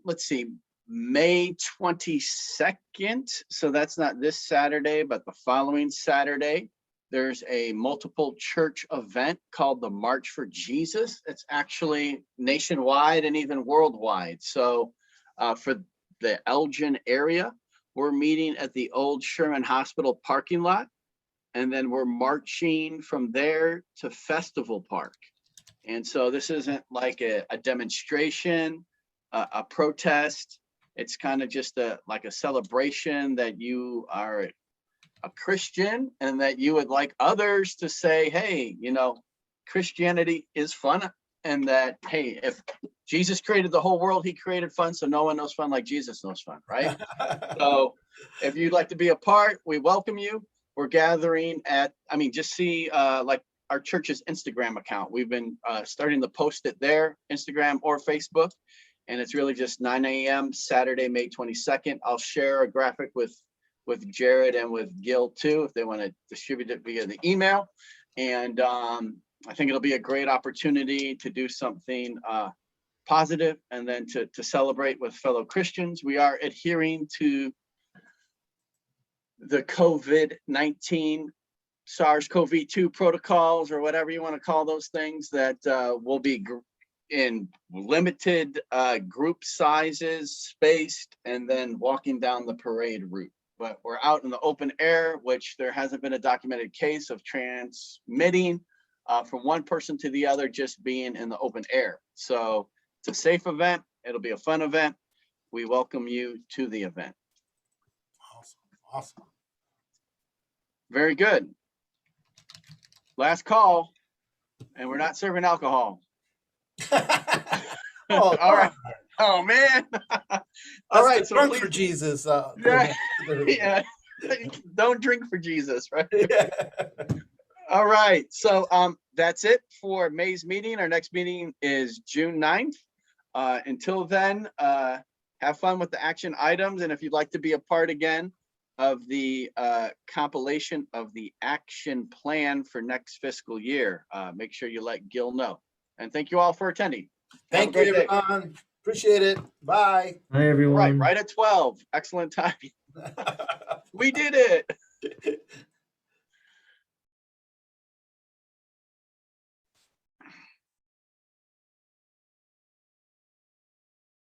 let's see. May 22nd. So that's not this Saturday, but the following Saturday, there's a multiple church event called the March for Jesus. It's actually nationwide and even worldwide. So for the Elgin area, we're meeting at the old Sherman Hospital parking lot. And then we're marching from there to Festival Park. And so this isn't like a demonstration, a protest. It's kind of just like a celebration that you are a Christian and that you would like others to say, hey, you know, Christianity is fun, and that, hey, if Jesus created the whole world, he created fun, so no one knows fun like Jesus knows fun, right? So if you'd like to be a part, we welcome you. We're gathering at, just see like our church's Instagram account. We've been starting to post it there, Instagram or Facebook. And it's really just 9 a.m. Saturday, May 22nd. I'll share a graphic with Jared and with Gil too, if they want to distribute it via the email. And I think it'll be a great opportunity to do something positive and then to celebrate with fellow Christians. We are adhering to the COVID-19 SARS-CoV-2 protocols, or whatever you want to call those things, that will be in limited group sizes, spaced, and then walking down the parade route. But we're out in the open air, which there hasn't been a documented case of transmitting from one person to the other, just being in the open air. So it's a safe event. It'll be a fun event. We welcome you to the event.
Awesome.
Very good. Last call, and we're not serving alcohol.
Oh,
all right. Oh man. All right. So
drunk
please,
for Jesus.
yeah. Don't drink for Jesus, right?
Yeah.
All right. So that's it for May's meeting. Our next meeting is June 9th. Until then, have fun with the action items. And if you'd like to be a part again of the compilation of the action plan for next fiscal year, make sure you let Gil know. And thank you all for attending.
Thank you, everyone. Appreciate it. Bye.
Hi, everyone.
Right at 12. Excellent timing. We did it.